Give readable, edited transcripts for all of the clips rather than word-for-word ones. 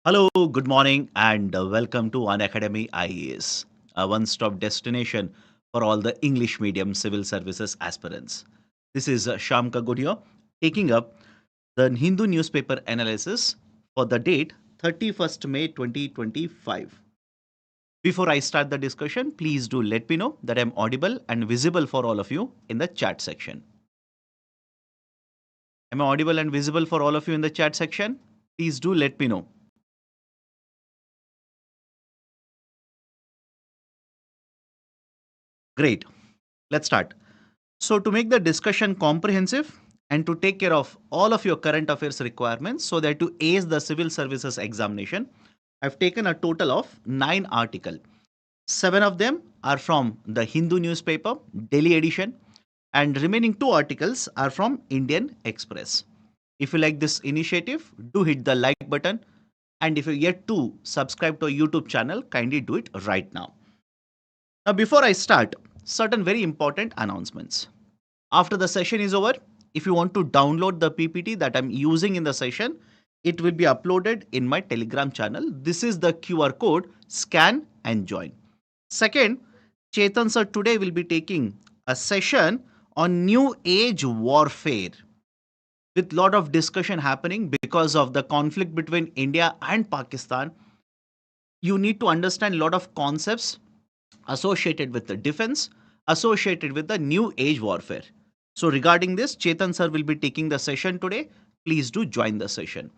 Hello, good morning, and welcome to Unacademy IAS, a one stop destination for all the English medium civil services aspirants. This is Shyam Kaggod here, taking up the Hindu newspaper analysis for the date 31st May 2025. Before I start the discussion, please do let me know that I'm audible and visible for all of you in the chat section. Am I audible and visible for all of you in the chat section? Please do let me know. Great. Let's start. So, to make the discussion comprehensive and to take care of all of your current affairs requirements so that to ace the civil services examination, I've taken a total of 9 articles. 7 of them are from the Hindu newspaper, Daily Edition, and remaining 2 articles are from Indian Express. If you like this initiative, do hit the like button. And if you're yet to subscribe to our YouTube channel, kindly do it right now. Now, before I start, certain very important announcements. After the session is over, if you want to download the PPT that I'm using in the session, it will be uploaded in my Telegram channel. This is the QR code, scan and join. Second, Chetan sir today will be taking a session on new age warfare with lot of discussion happening because of the conflict between India and Pakistan. You need to understand a lot of concepts associated with the defense, associated with the new age warfare. So regarding this, Chetan sir will be taking the session today. Please do join the session.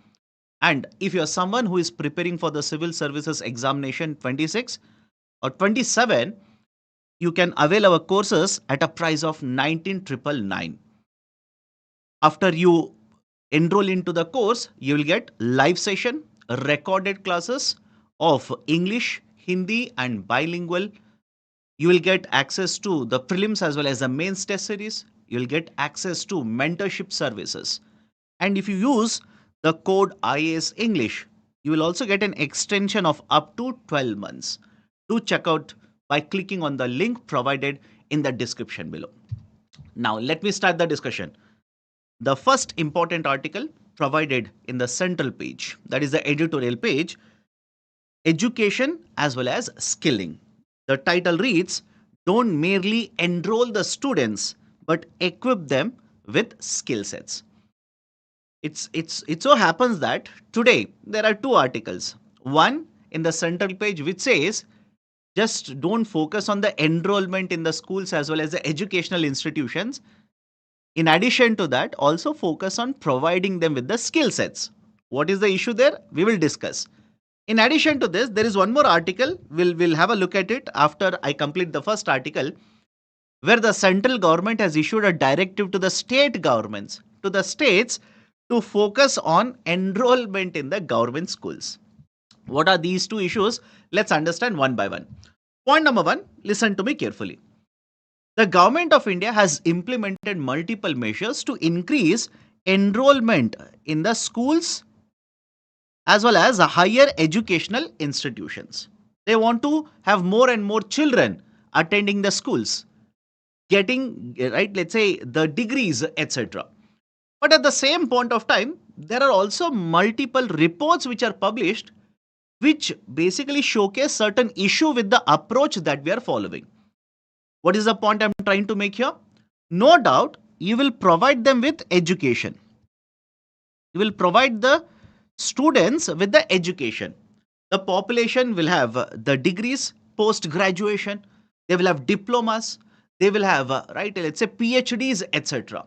And if you're someone who is preparing for the civil services examination 26 or 27, you can avail our courses at a price of 19,999. After you enroll into the course, you will get live session, recorded classes of English, Hindi and bilingual. You will get access to the prelims as well as the mains test series. You will get access to mentorship services. And if you use the code IAS English, you will also get an extension of up to 12 months. Do check out by clicking on the link provided in the description below. Now, let me start the discussion. The first important article provided in the central page, that is the editorial page, education as well as skilling. The title reads, don't merely enroll the students, but equip them with skill sets. It so happens that today there are 2 articles. One in the central page which says, just don't focus on the enrollment in the schools as well as the educational institutions. In addition to that, also focus on providing them with the skill sets. What is the issue there? We will discuss. In addition to this, there is one more article. We'll have a look at it after I complete the first article, where the central government has issued a directive to the state governments, to the states, to focus on enrollment in the government schools. What are these 2 issues? Let's understand one by one. Point number 1, listen to me carefully. The government of India has implemented multiple measures to increase enrollment in the schools as well as higher educational institutions. They want to have more and more children attending the schools, getting, right, let's say the degrees, etc. But at the same point of time, there are also multiple reports which are published which basically showcase certain issue with the approach that we are following. What is the point I'm trying to make here? No doubt, you will provide them with education. You will provide the students with the education. The population will have the degrees, post graduation, they will have diplomas, they will have, right, let's say PhDs, etc.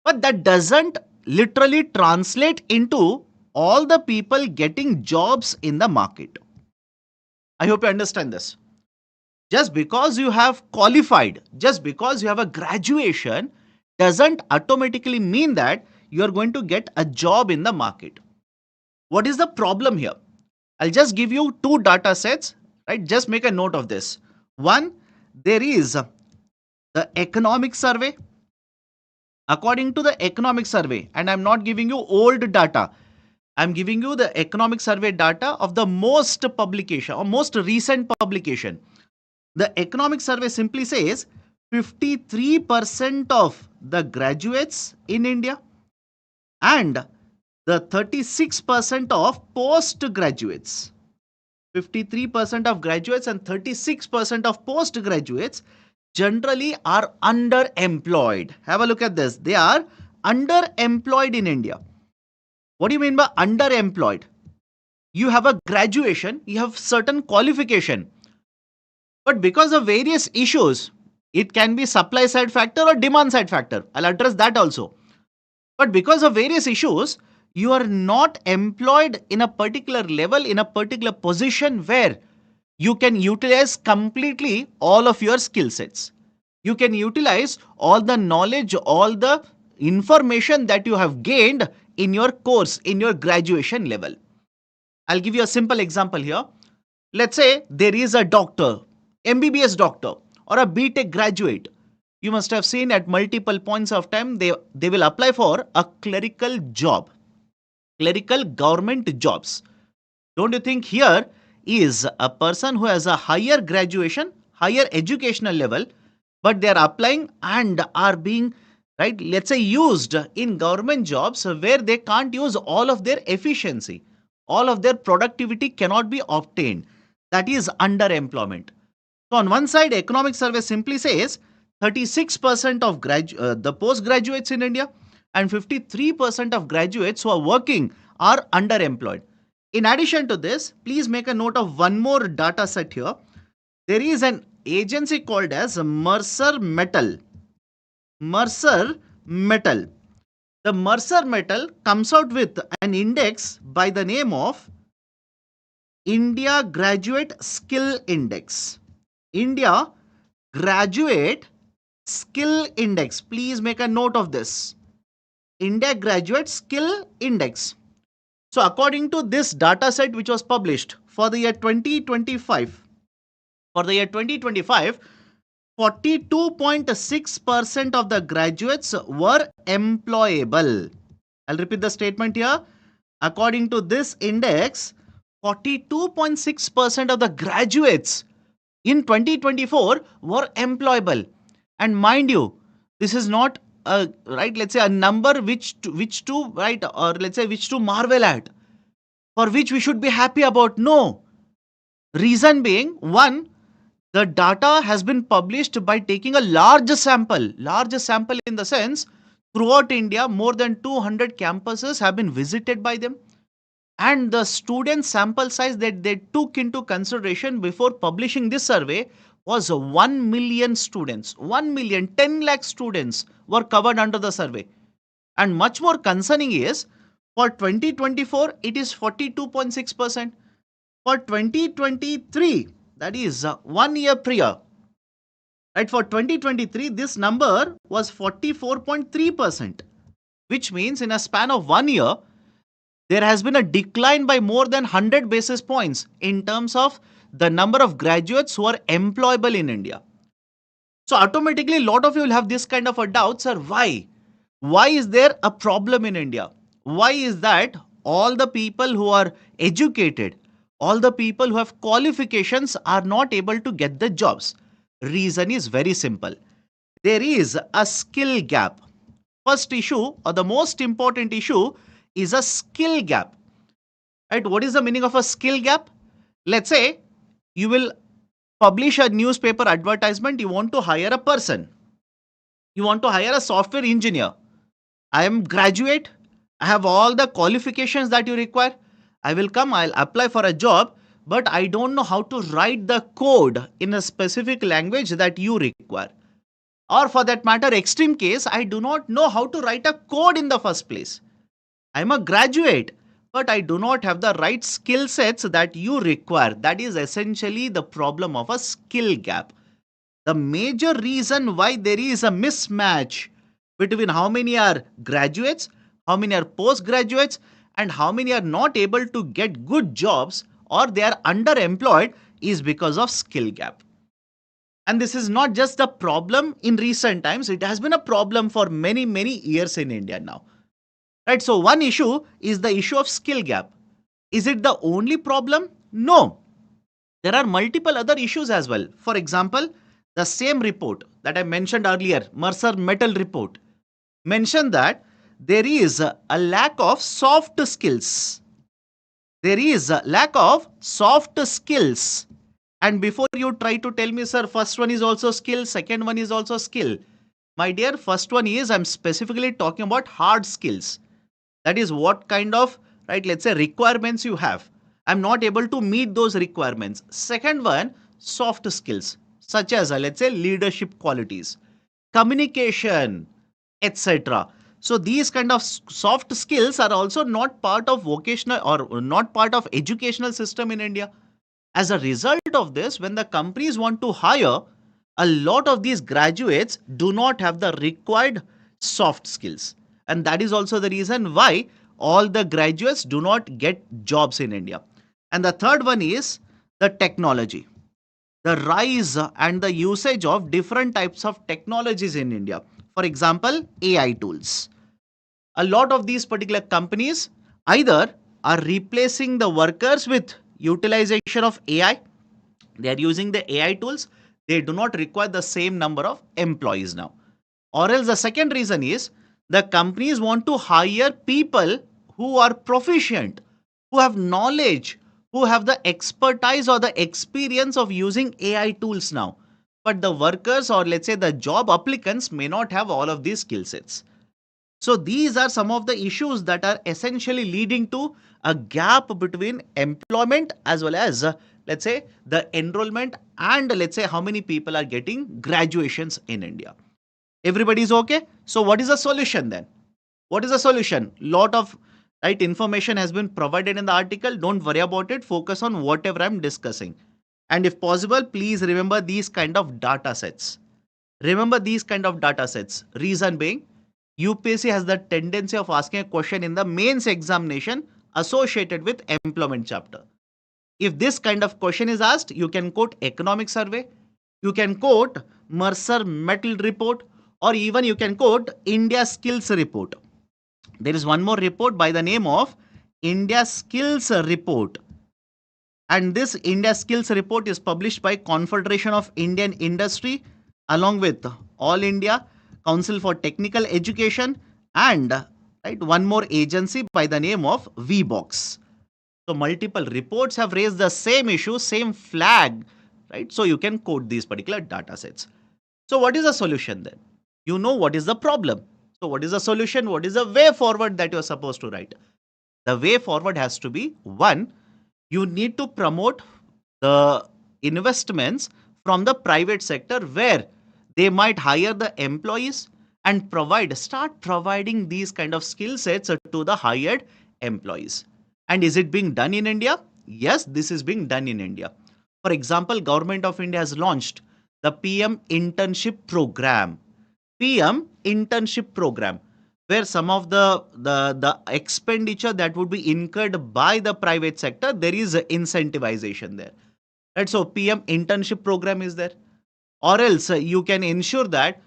But that doesn't literally translate into all the people getting jobs in the market. I hope you understand this. Just because you have qualified, just because you have a graduation, doesn't automatically mean that you are going to get a job in the market. What is the problem here? I'll just give you 2 data sets, right? Just make a note of this. One, there is the economic survey. According to the economic survey, and I'm not giving you old data, I'm giving you the economic survey data of the most publication or most recent publication. The economic survey simply says 53% of the graduates in India and the 36% of postgraduates. 53% of graduates and 36% of postgraduates generally are underemployed. Have a look at this. They are underemployed in India. What do you mean by underemployed? You have a graduation, you have certain qualification, but because of various issues, it can be supply side factor or demand side factor. I'll address that also. But because of various issues, you are not employed in a particular level, in a particular position where you can utilize completely all of your skill sets. You can utilize all the knowledge, all the information that you have gained in your course, in your graduation level. I'll give you a simple example here. Let's say there is a doctor, MBBS doctor, or a BTech graduate. You must have seen at multiple points of time, they will apply for a clerical job, clerical government jobs. Don't you think here is a person who has a higher graduation, higher educational level, but they are applying and are being, right, let's say used in government jobs where they can't use all of their efficiency, all of their productivity cannot be obtained. That is underemployment. So on one side, economic survey simply says 36% of the postgraduates in India and 53% of graduates who are working are underemployed. In addition to this, please make a note of one more data set here. There is an agency called as Mercer Metal. Mercer Metal. The Mercer Metal comes out with an index by the name of India Graduate Skill Index. India Graduate Skill Index. Please make a note of this. India Graduate Skill Index. So according to this data set which was published for the year 2025, 42.6% of the graduates were employable. I'll repeat the statement here. According to this index, 42.6% of the graduates in 2024 were employable. And mind you, this is not a, right, let's say a number which to right, or let's say which to marvel at, for which we should be happy about. No. Reason being, one, the data has been published by taking a large sample in the sense throughout India, more than 200 campuses have been visited by them. And the student sample size that they took into consideration before publishing this survey was 1 million students. 1 million, 10 lakh students were covered under the survey. And much more concerning is, for 2024, it is 42.6%. For 2023, that is 1 year prior, right? For 2023, this number was 44.3%, which means in a span of 1 year, there has been a decline by more than 100 basis points in terms of the number of graduates who are employable in India. So automatically, a lot of you will have this kind of a doubt, sir, why? Why is there a problem in India? Why is that all the people who are educated, all the people who have qualifications are not able to get the jobs? Reason is very simple. There is a skill gap. First issue, or the most important issue, is a skill gap. Right? What is the meaning of a skill gap? Let's say you will publish a newspaper advertisement, you want to hire a person. You want to hire a software engineer. I am graduate. I have all the qualifications that you require. I will come, I'll apply for a job, but I don't know how to write the code in a specific language that you require. Or for that matter, extreme case, I do not know how to write a code in the first place. I'm a graduate, but I do not have the right skill sets that you require. That is essentially the problem of a skill gap. The major reason why there is a mismatch between how many are graduates, how many are postgraduates, and how many are not able to get good jobs or they are underemployed is because of skill gap. And this is not just a problem in recent times. It has been a problem for many, many years in India now. Right? So one issue is the issue of skill gap. Is it the only problem? No. There are multiple other issues as well. For example, the same report that I mentioned earlier, Mercer Metal report, mentioned that there is a lack of soft skills. There is a lack of soft skills. And before you try to tell me, sir, first one is also skill, second one is also skill. My dear, first one is, I'm specifically talking about hard skills. That is what kind of, right, let's say requirements you have. I'm not able to meet those requirements. Second one, soft skills, such as, let's say, leadership qualities, communication, etc. So these kind of soft skills are also not part of vocational or not part of educational system in India. As a result of this, when the companies want to hire, a lot of these graduates do not have the required soft skills. And that is also the reason why all the graduates do not get jobs in India. And the third one is the technology, the rise and the usage of different types of technologies in India. For example, AI tools. A lot of these particular companies either are replacing the workers with utilization of AI. They are using the AI tools. They do not require the same number of employees now. Or else the second reason is the companies want to hire people who are proficient, who have knowledge, who have the expertise or the experience of using AI tools now. But the workers or let's say the job applicants may not have all of these skill sets. So these are some of the issues that are essentially leading to a gap between employment as well as, let's say, the enrollment and let's say how many people are getting graduations in India. Everybody is okay? So what is the solution then? What is the solution? Lot of right information has been provided in the article. Don't worry about it. Focus on whatever I'm discussing. And if possible, please remember these kind of data sets. Remember these kind of data sets. Reason being, UPSC has the tendency of asking a question in the mains examination associated with employment chapter. If this kind of question is asked, you can quote economic survey, you can quote Mercer Metal report, or even you can quote India Skills report. There is one more report by the name of India Skills report. And this India Skills report is published by Confederation of Indian Industry along with All India Council for Technical Education and right, one more agency by the name of VBox. So multiple reports have raised the same issue, same flag, right? So you can quote these particular data sets. So what is the solution then? You know what is the problem. So what is the solution? What is the way forward that you're supposed to write? The way forward has to be one, you need to promote the investments from the private sector where they might hire the employees and start providing these kind of skill sets to the hired employees. And is it being done in India? Yes, this is being done in India. For example, Government of India has launched the PM internship program. PM internship program, where some of the expenditure that would be incurred by the private sector, there is incentivization there. Right? So PM internship program is there. Or else you can ensure that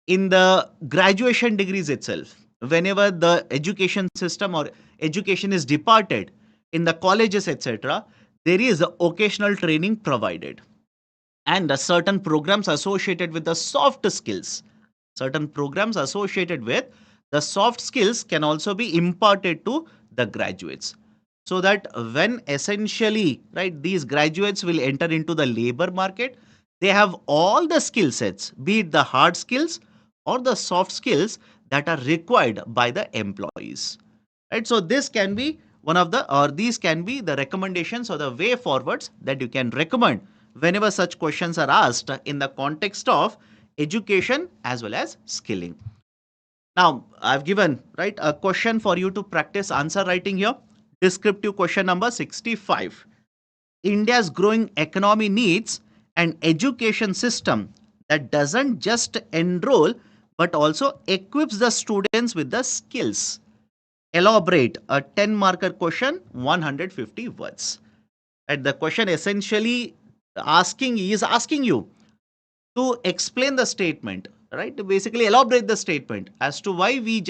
in the graduation degrees itself, whenever the education system or education is departed in the colleges, etc., there is occasional training provided and certain programs associated with the soft skills. Certain programs associated with the soft skills can also be imparted to the graduates, so that when essentially right these graduates will enter into the labor market, they have all the skill sets, be it the hard skills or the soft skills that are required by the employees. Right? So this can be one of the, or these can be the recommendations or the way forwards that you can recommend whenever such questions are asked in the context of education as well as skilling. Now, I've given right a question for you to practice answer writing here. Descriptive question number 65. India's growing economy needs an education system that doesn't just enroll but also equips the students with the skills. Elaborate. A 10 marker question, 150 words. And the question essentially is asking you to explain the statement, right? Basically elaborate the statement as to why we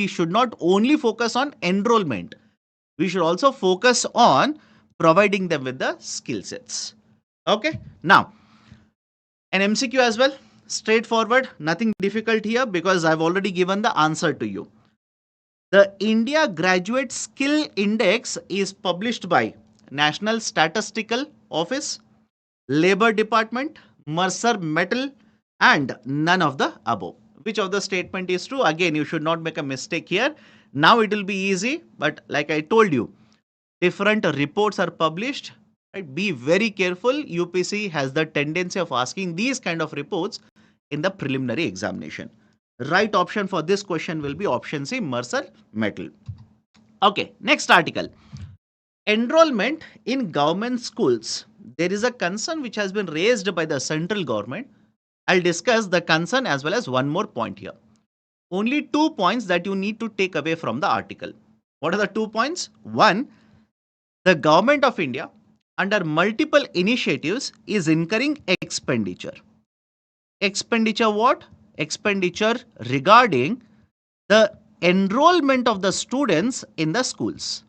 should not only focus on enrollment. We should also focus on providing them with the skill sets. Okay. Now, an MCQ as well. straightforward, nothing difficult here because I've already given the answer to you. The India Graduate Skill Index is published by National Statistical Office, Labor Department, Mercer Metal, and none of the above. Which of the statement is true? Again, you should not make a mistake here. Now it will be easy, but like I told you, different reports are published. Right? Be very careful. UPSC has the tendency of asking these kind of reports in the preliminary examination. Right option for this question will be option C, Mercer Metal. Okay, next article. Enrollment in government schools. There is a concern which has been raised by the central government. I'll discuss the concern as well as one more point here. Only 2 points that you need to take away from the article. What are the 2 points? One, the government of India, under multiple initiatives, is incurring expenditure. Expenditure what? Expenditure regarding the enrollment of the students in the schools.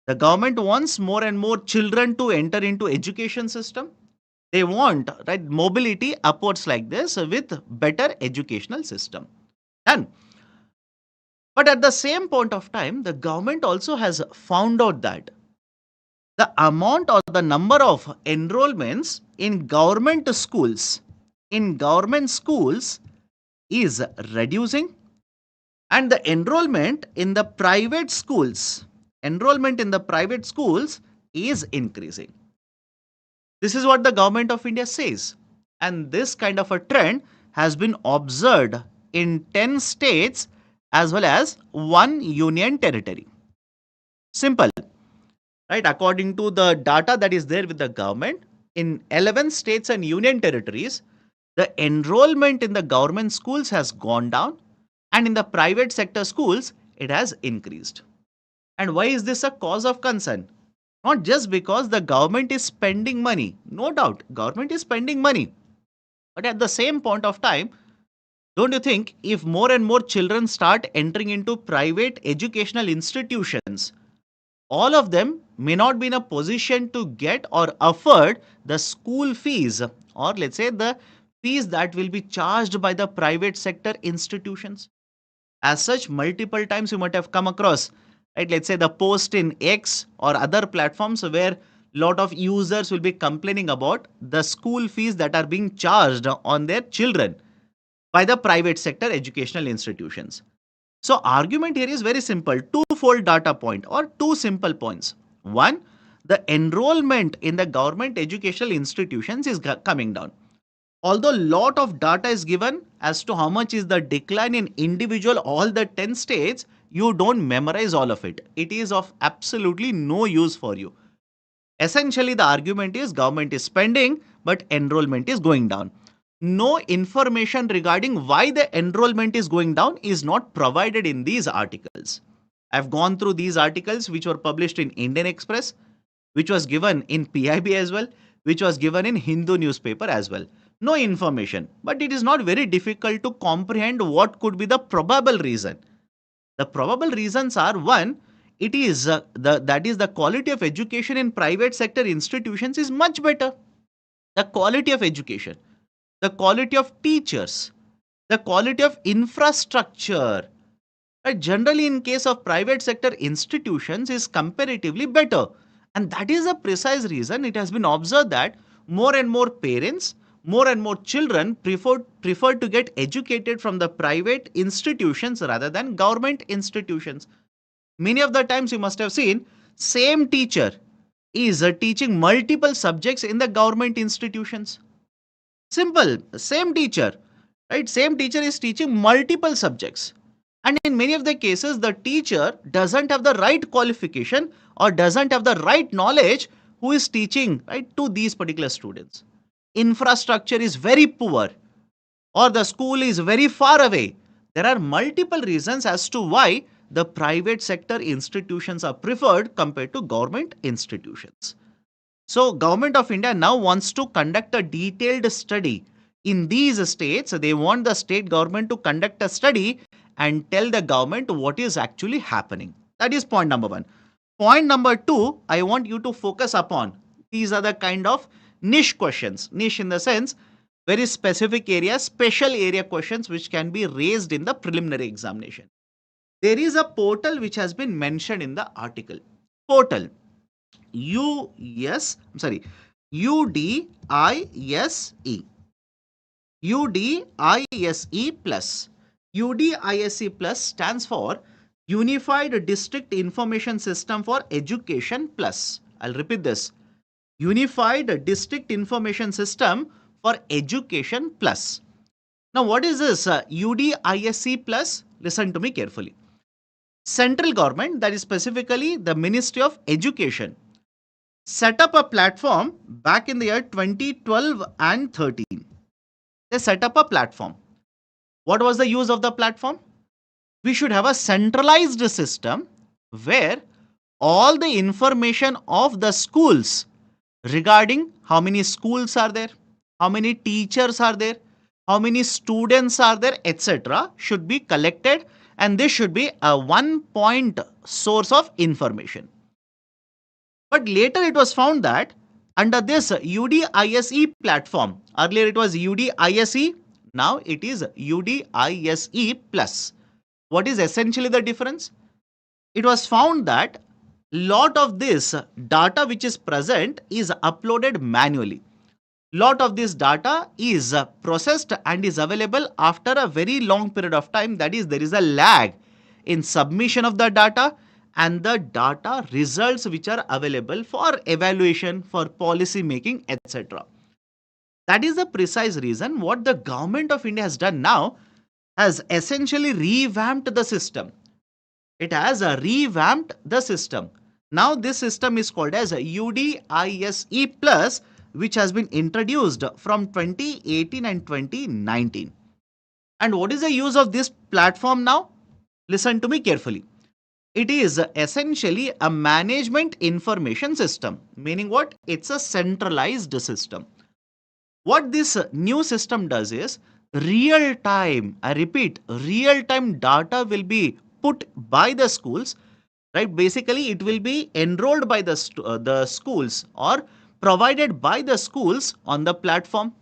The government wants more and more children to enter into education system. They want right mobility upwards like this with better educational system. And but at the same point of time, the government also has found out that the amount or the number of enrollments in government schools is reducing, and the enrollment in the private schools is increasing. This is what the government of India says, and this kind of a trend has been observed in 10 states as well as one union territory. Simple, right? According to the data that is there with the government, in 11 states and union territories, the enrollment in the government schools has gone down, and in the private sector schools, it has increased. And why is this a cause of concern? Not just because the government is spending money. No doubt, government is spending money. But at the same point of time, don't you think if more and more children start entering into private educational institutions, all of them may not be in a position to get or afford the school fees, or let's say the fees that will be charged by the private sector institutions. As such, multiple times you might have come across, right? Let's say the post in X or other platforms where lot of users will be complaining about the school fees that are being charged on their children by the private sector educational institutions. So argument here is very simple, twofold data point or two simple points. One, the enrollment in the government educational institutions is coming down. Although lot of data is given as to how much is the decline in individual all the 10 states, you don't memorize all of it. It is of absolutely no use for you. Essentially, the argument is government is spending, but enrollment is going down. No information regarding why the enrollment is going down is not provided in these articles. I've gone through these articles which were published in Indian Express, which was given in PIB as well, which was given in Hindu newspaper as well. No information, but it is not very difficult to comprehend what could be the probable reason. The probable reasons are one, it is the quality of education in private sector institutions is much better. The quality of education, the quality of teachers, the quality of infrastructure, right, generally in case of private sector institutions is comparatively better. And that is the precise reason it has been observed that more and more parents, more and more children prefer to get educated from the private institutions rather than government institutions. Many of the times you must have seen same teacher is teaching multiple subjects in the government institutions. Simple, same teacher, right? Same teacher is teaching multiple subjects. And in many of the cases, the teacher doesn't have the right qualification or doesn't have the right knowledge who is teaching, right, to these particular students. Infrastructure is very poor or the school is very far away. There are multiple reasons as to why the private sector institutions are preferred compared to government institutions. So government of India now wants to conduct a detailed study in these states. They want the state government to conduct a study and tell the government what is actually happening. That is point number one. Point number two, I want you to focus upon. These are the kind of niche questions. Niche in the sense, very specific area, special area questions which can be raised in the preliminary examination. There is a portal which has been mentioned in the article. Portal. UDISE. UDISE plus. UDISE plus stands for Unified District Information System for Education Plus. I'll repeat this. Unified District Information System for Education Plus. Now, what is this UDISE plus? Listen to me carefully. Central government, that is specifically the Ministry of Education, set up a platform back in the year 2012 and 13. They set up a platform. What was the use of the platform? We should have a centralized system where all the information of the schools regarding how many schools are there, how many teachers are there, how many students are there, etc., should be collected, and this should be a one point source of information. But later it was found that under this UDISE platform, earlier it was UDISE, now it is UDISE plus. What is essentially the difference? It was found that lot of this data which is present is uploaded manually. Lot of this data is processed and is available after a very long period of time. That is, there is a lag in submission of the data and the data results which are available for evaluation, for policy making, etc. That is the precise reason what the government of India has done now, has essentially revamped the system. It has revamped the system. Now this system is called as UDISE plus, which has been introduced from 2018 and 2019. And what is the use of this platform now? Listen to me carefully. It is essentially a management information system, meaning what? It's a centralized system. What this new system does is real time, I repeat, real time data will be put by the schools, right? Basically, it will be enrolled by the schools or provided by the schools on the platform.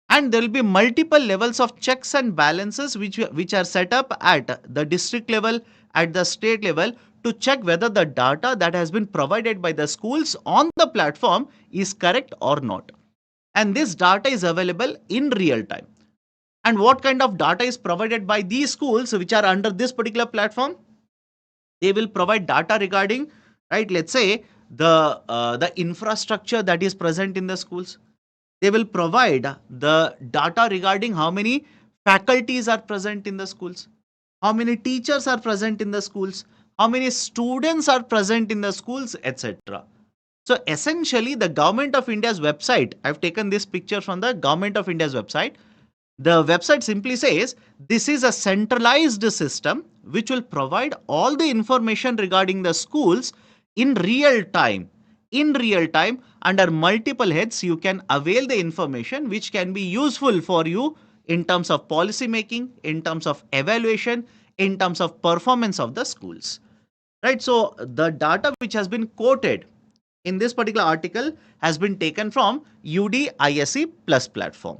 And there will be multiple levels of checks and balances which are set up at the district level, at the state level, to check whether the data that has been provided by the schools on the platform is correct or not. And this data is available in real time. And what kind of data is provided by these schools which are under this particular platform? They will provide data regarding, right, let's say the infrastructure that is present in the schools. They will provide the data regarding how many faculties are present in the schools, how many teachers are present in the schools, how many students are present in the schools, etc. So essentially the Government of India's website, I've taken this picture from the Government of India's website. The website simply says this is a centralized system which will provide all the information regarding the schools in real time. In real time, under multiple heads, you can avail the information which can be useful for you in terms of policy making, in terms of evaluation, in terms of performance of the schools. Right? So the data which has been quoted in this particular article has been taken from UDISE plus platform.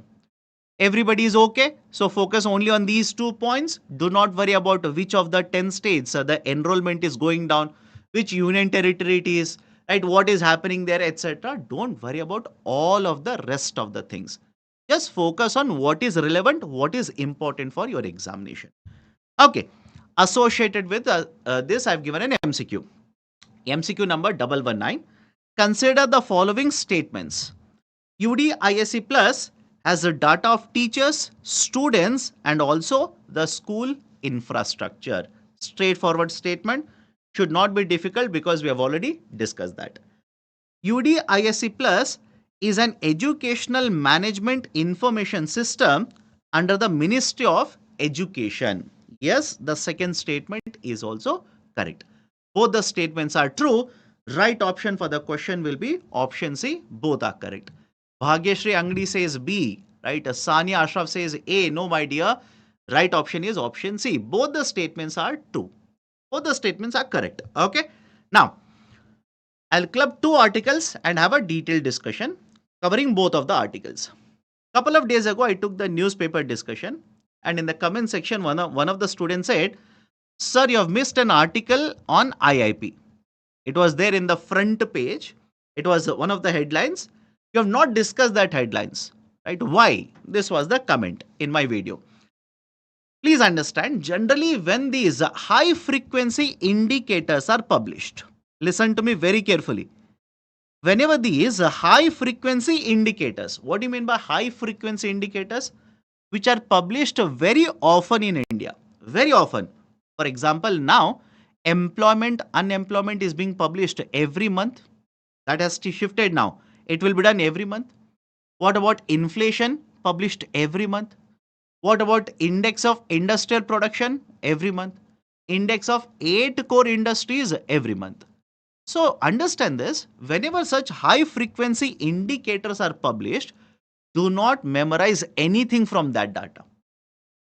Everybody is okay. So focus only on these 2 points. Do not worry about which of the 10 states the enrollment is going down, which union territory it is, right? What is happening there, etc. Don't worry about all of the rest of the things. Just focus on what is relevant, what is important for your examination. Okay. Associated with this, I've given an MCQ. MCQ number 119. Consider the following statements. UDISE plus has the data of teachers, students, and also the school infrastructure. Straightforward statement, should not be difficult because we have already discussed that. UDISE plus is an educational management information system under the Ministry of Education. Yes, the second statement is also correct. Both the statements are true. Right option for the question will be option C. Both are correct. Bhagyashri Angdi says B, right? Sania Ashraf says A. No, my dear. Right option is option C. Both the statements are true. Both the statements are correct. Okay. Now, I'll club 2 articles and have a detailed discussion covering both of the articles. Couple of days ago, I took the newspaper discussion, and in the comment section, one of the students said, "Sir, you have missed an article on IIP. It was there in the front page. It was one of the headlines. You have not discussed that headlines, right? Why?" This was the comment in my video. Please understand, generally when these high frequency indicators are published, listen to me very carefully. Whenever these high frequency indicators, what do you mean by high frequency indicators? Which are published very often in India, very often. For example, now employment, unemployment is being published every month. That has shifted now. It will be done every month. What about inflation? Published every month. What about index of industrial production? Every month. Index of 8 core industries every month. So understand this, whenever such high frequency indicators are published, do not memorize anything from that data.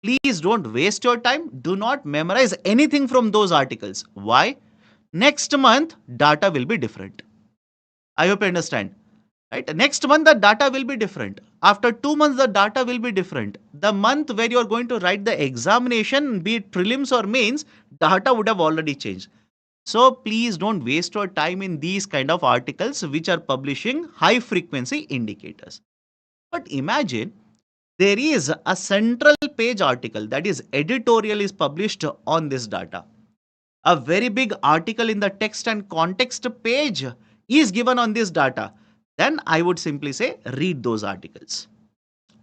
Please don't waste your time. Do not memorize anything from those articles. Why? Next month, data will be different. I hope you understand. Right? Next month, the data will be different. After 2 months, the data will be different. The month where you are going to write the examination, be it prelims or mains, data would have already changed. So please don't waste your time in these kind of articles which are publishing high frequency indicators. But imagine there is a central page article, that is editorial, is published on this data. A very big article in the text and context page is given on this data. Then I would simply say read those articles.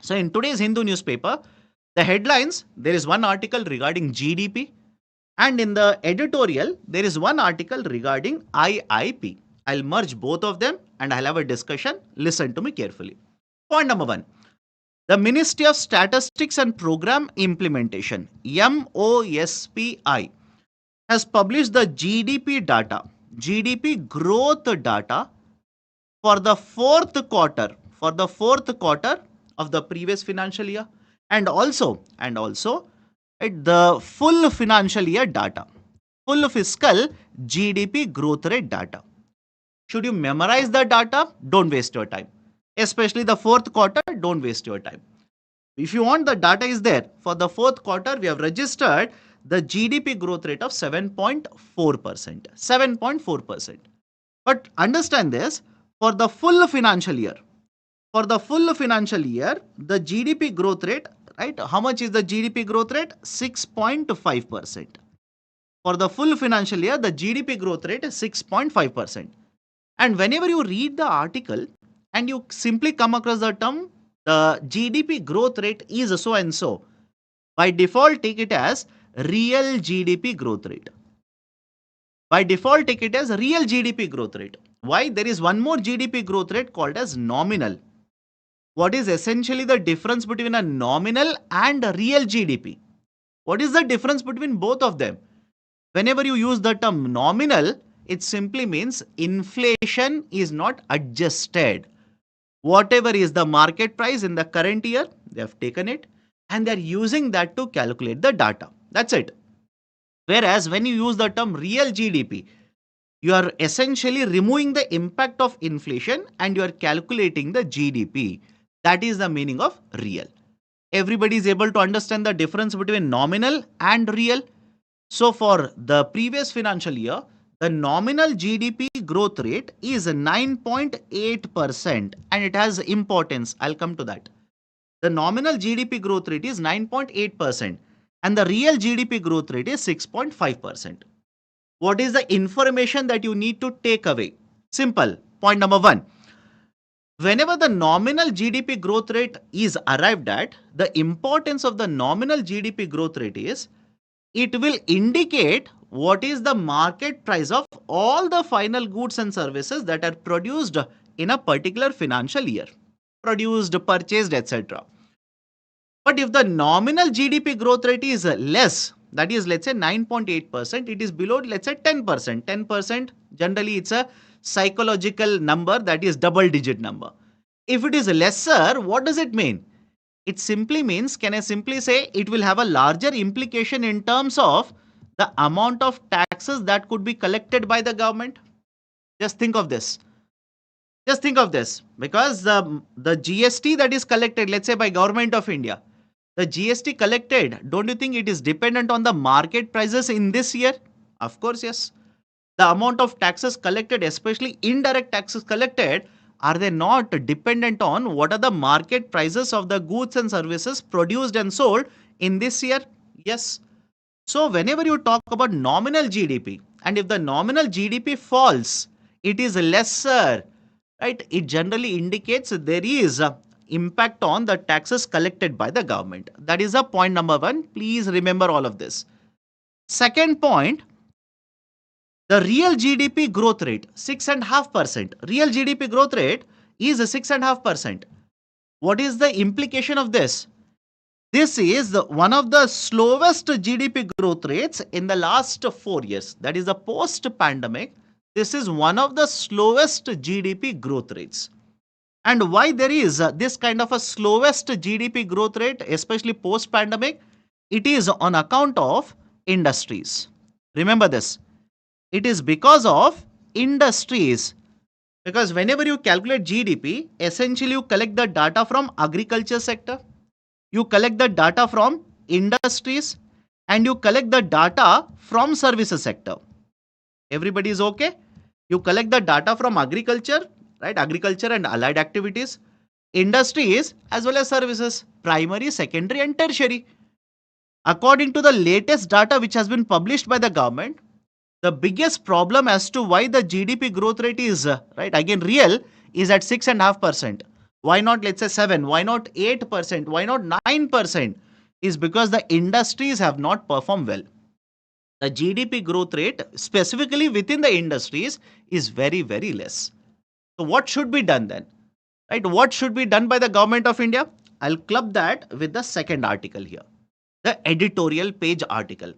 So in today's Hindu newspaper, the headlines, there is one article regarding GDP, and in the editorial, there is one article regarding IIP. I'll merge both of them and I'll have a discussion. Listen to me carefully. Point number one. The Ministry of Statistics and Program Implementation, MOSPI, has published the GDP data, GDP growth data for the fourth quarter of the previous financial year, and also at the full financial year data, full fiscal GDP growth rate data. Should you memorize the data? Don't waste your time. Especially the fourth quarter, don't waste your time. If you want, the data is there. For the fourth quarter, we have registered the GDP growth rate of 7.4%. 7.4%. But understand this, for the full financial year, the GDP growth rate, right? How much is the GDP growth rate? 6.5%. For the full financial year, the GDP growth rate is 6.5%. And whenever you read the article and you simply come across the term, the GDP growth rate is so and so, by default take it as real GDP growth rate. By default take it as real GDP growth rate. Why? There is one more GDP growth rate called as nominal. What is essentially the difference between a nominal and a real GDP? What is the difference between both of them? Whenever you use the term nominal, it simply means inflation is not adjusted. Whatever is the market price in the current year, they have taken it and they are using that to calculate the data. That's it. Whereas when you use the term real GDP, you are essentially removing the impact of inflation and you are calculating the GDP. That is the meaning of real. Everybody is able to understand the difference between nominal and real. So for the previous financial year, the nominal GDP growth rate is 9.8% and it has importance. I'll come to that. The nominal GDP growth rate is 9.8% and the real GDP growth rate is 6.5%. What is the information that you need to take away? Simple. Point number one. Whenever the nominal GDP growth rate is arrived at, the importance of the nominal GDP growth rate is it will indicate what is the market price of all the final goods and services that are produced in a particular financial year. Produced, purchased, etc. But if the nominal GDP growth rate is less, that is let's say 9.8%, it is below let's say 10%. 10% generally it's a psychological number, that is double digit number. If it is lesser, what does it mean? It simply means, can I simply say, it will have a larger implication in terms of the amount of taxes that could be collected by the government. Just think of this. Just think of this, because the GST that is collected, let's say by Government of India, the GST collected, don't you think it is dependent on the market prices in this year? Of course, yes. The amount of taxes collected, especially indirect taxes collected, are they not dependent on what are the market prices of the goods and services produced and sold in this year? Yes. So whenever you talk about nominal GDP, and if the nominal GDP falls, it is lesser, right? It generally indicates there is a impact on the taxes collected by the government. That is a point number one. Please remember all of this. Second point, the real GDP growth rate, 6.5%. Real GDP growth rate is 6.5%. What is the implication of this? This is one of the slowest GDP growth rates in the last 4 years. That is the post-pandemic. This is one of the slowest GDP growth rates. And why there is this kind of a slowest GDP growth rate, especially post-pandemic? It is on account of industries. Remember this. It is because of industries. Because whenever you calculate GDP, essentially you collect the data from agriculture sector, you collect the data from industries, and you collect the data from services sector. Everybody is okay? You collect the data from agriculture, right? Agriculture and allied activities, industries, as well as services, primary, secondary, and tertiary. According to the latest data which has been published by the government, the biggest problem as to why the GDP growth rate is, right, again, real, is at 6.5%. Why not, let's say, 7? Why not 8%? Why not 9%? Is because the industries have not performed well. The GDP growth rate, specifically within the industries, is very, very less. So what should be done then? Right? What should be done by the Government of India? I'll club that with the second article here, the editorial page article.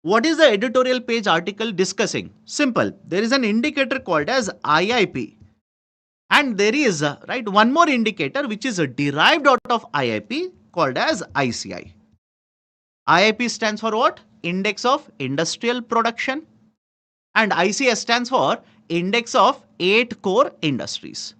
What is the editorial page article discussing? Simple. There is an indicator called as IIP. And there is, right, one more indicator which is derived out of IIP called as ICI. IIP stands for what? Index of Industrial Production. And ICI stands for Index of 8 Core Industries.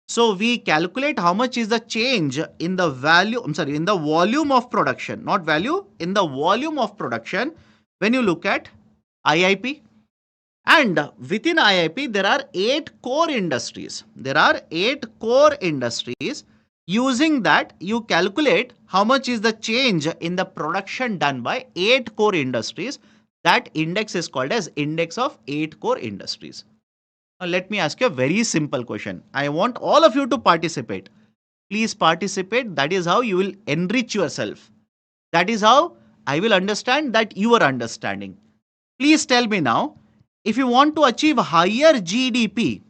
So we calculate how much is the change in the value, in the volume of production, not value, in the volume of production when you look at IIP. And within IIP, there are 8 core industries. There are 8 core industries. Using that, you calculate how much is the change in the production done by 8 core industries. That index is called as Index of 8 Core Industries. Now, let me ask you a very simple question. I want all of you to participate. Please participate. That is how you will enrich yourself. That is how I will understand that you are understanding. Please tell me now, if you want to achieve higher GDP,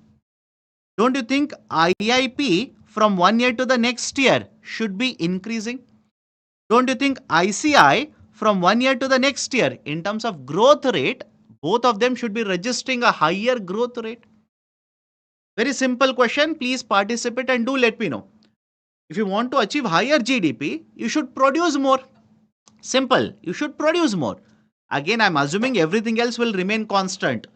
don't you think IIP from one year to the next year should be increasing? Don't you think ICI from one year to the next year, in terms of growth rate, both of them should be registering a higher growth rate? Very simple question. Please participate and do let me know. If you want to achieve higher GDP, you should produce more. Simple. You should produce more. Again, I'm assuming everything else will remain constant.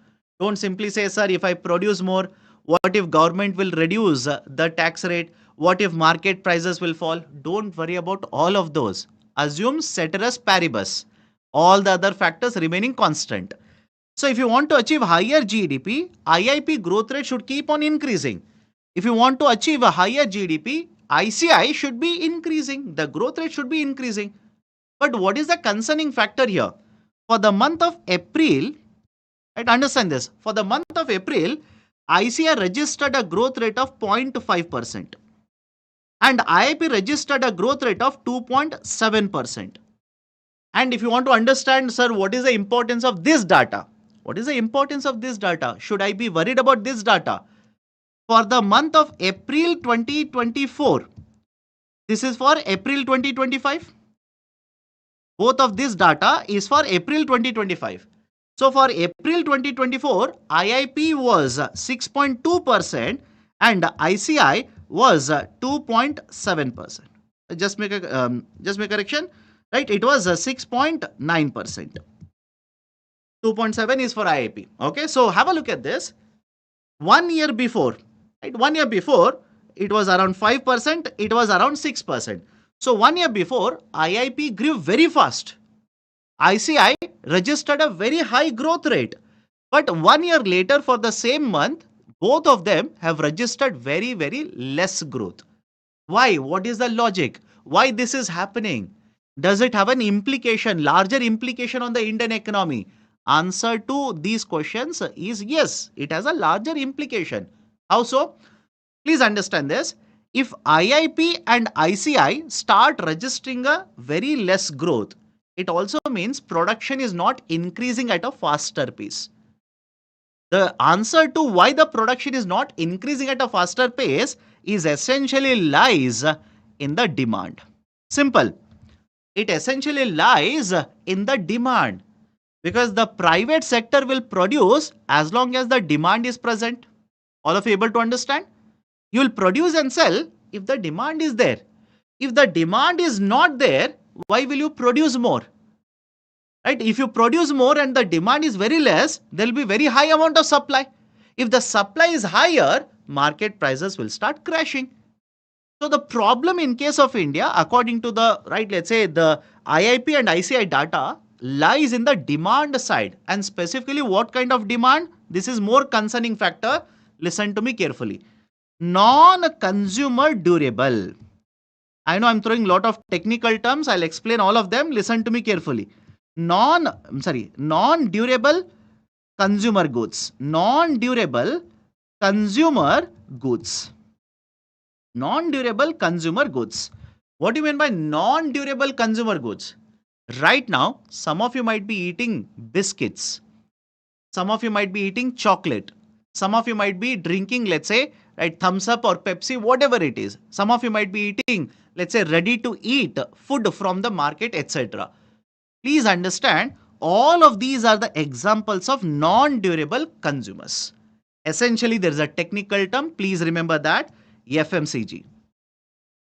Don't simply say, sir, if I produce more, what if government will reduce the tax rate? What if market prices will fall? Don't worry about all of those. Assume ceteris paribus. All the other factors remaining constant. So if you want to achieve higher GDP, IIP growth rate should keep on increasing. If you want to achieve a higher GDP, ICI should be increasing. The growth rate should be increasing. But what is the concerning factor here? For the month of April, right, understand this. For the month of April, ICI registered a growth rate of 0.5%. And IIP registered a growth rate of 2.7%. And if you want to understand, sir, what is the importance of this data? What is the importance of this data? Should I be worried about this data? For the month of April 2024, this is for April 2025. Both of this data is for April 2025. So for April 2024, IIP was 6.2% and ICI was 2.7%. Just make a correction, right? It was 6.9%. 2.7 is for IIP. Okay, so have a look at this. 1 year before, Right? 1 year before, it was around 5%, it was around 6%. So 1 year before, IIP grew very fast. ICI registered a very high growth rate. But 1 year later, for the same month, both of them have registered very, very less growth. Why? What is the logic? Why this is happening? Does it have an implication, larger implication on the Indian economy? Answer to these questions is yes, it has a larger implication. How so? Please understand this. If IIP and ICI start registering a very less growth, it also means production is not increasing at a faster pace. The answer to why the production is not increasing at a faster pace is essentially lies in the demand. Simple. It essentially lies in the demand, because the private sector will produce as long as the demand is present. All of you able to understand? You will produce and sell if the demand is there. If the demand is not there, why will you produce more? Right? If you produce more and the demand is very less, there will be very high amount of supply. If the supply is higher, market prices will start crashing. So the problem in case of India, according to the, right, let's say the IIP and ICI data, lies in the demand side. And specifically what kind of demand? This is more concerning factor. Listen to me carefully. Non-consumer durable. I know I'm throwing a lot of technical terms. I'll explain all of them. Listen to me carefully. Non-durable consumer goods. Non-durable consumer goods. Non-durable consumer goods. What do you mean by non-durable consumer goods? Right now, some of you might be eating biscuits. Some of you might be eating chocolate. Some of you might be drinking, let's say, right, thumbs up or Pepsi, whatever it is. Some of you might be eating, let's say, ready to eat food from the market, etc. Please understand, all of these are the examples of non-durable consumers. Essentially, there is a technical term. Please remember that. FMCG.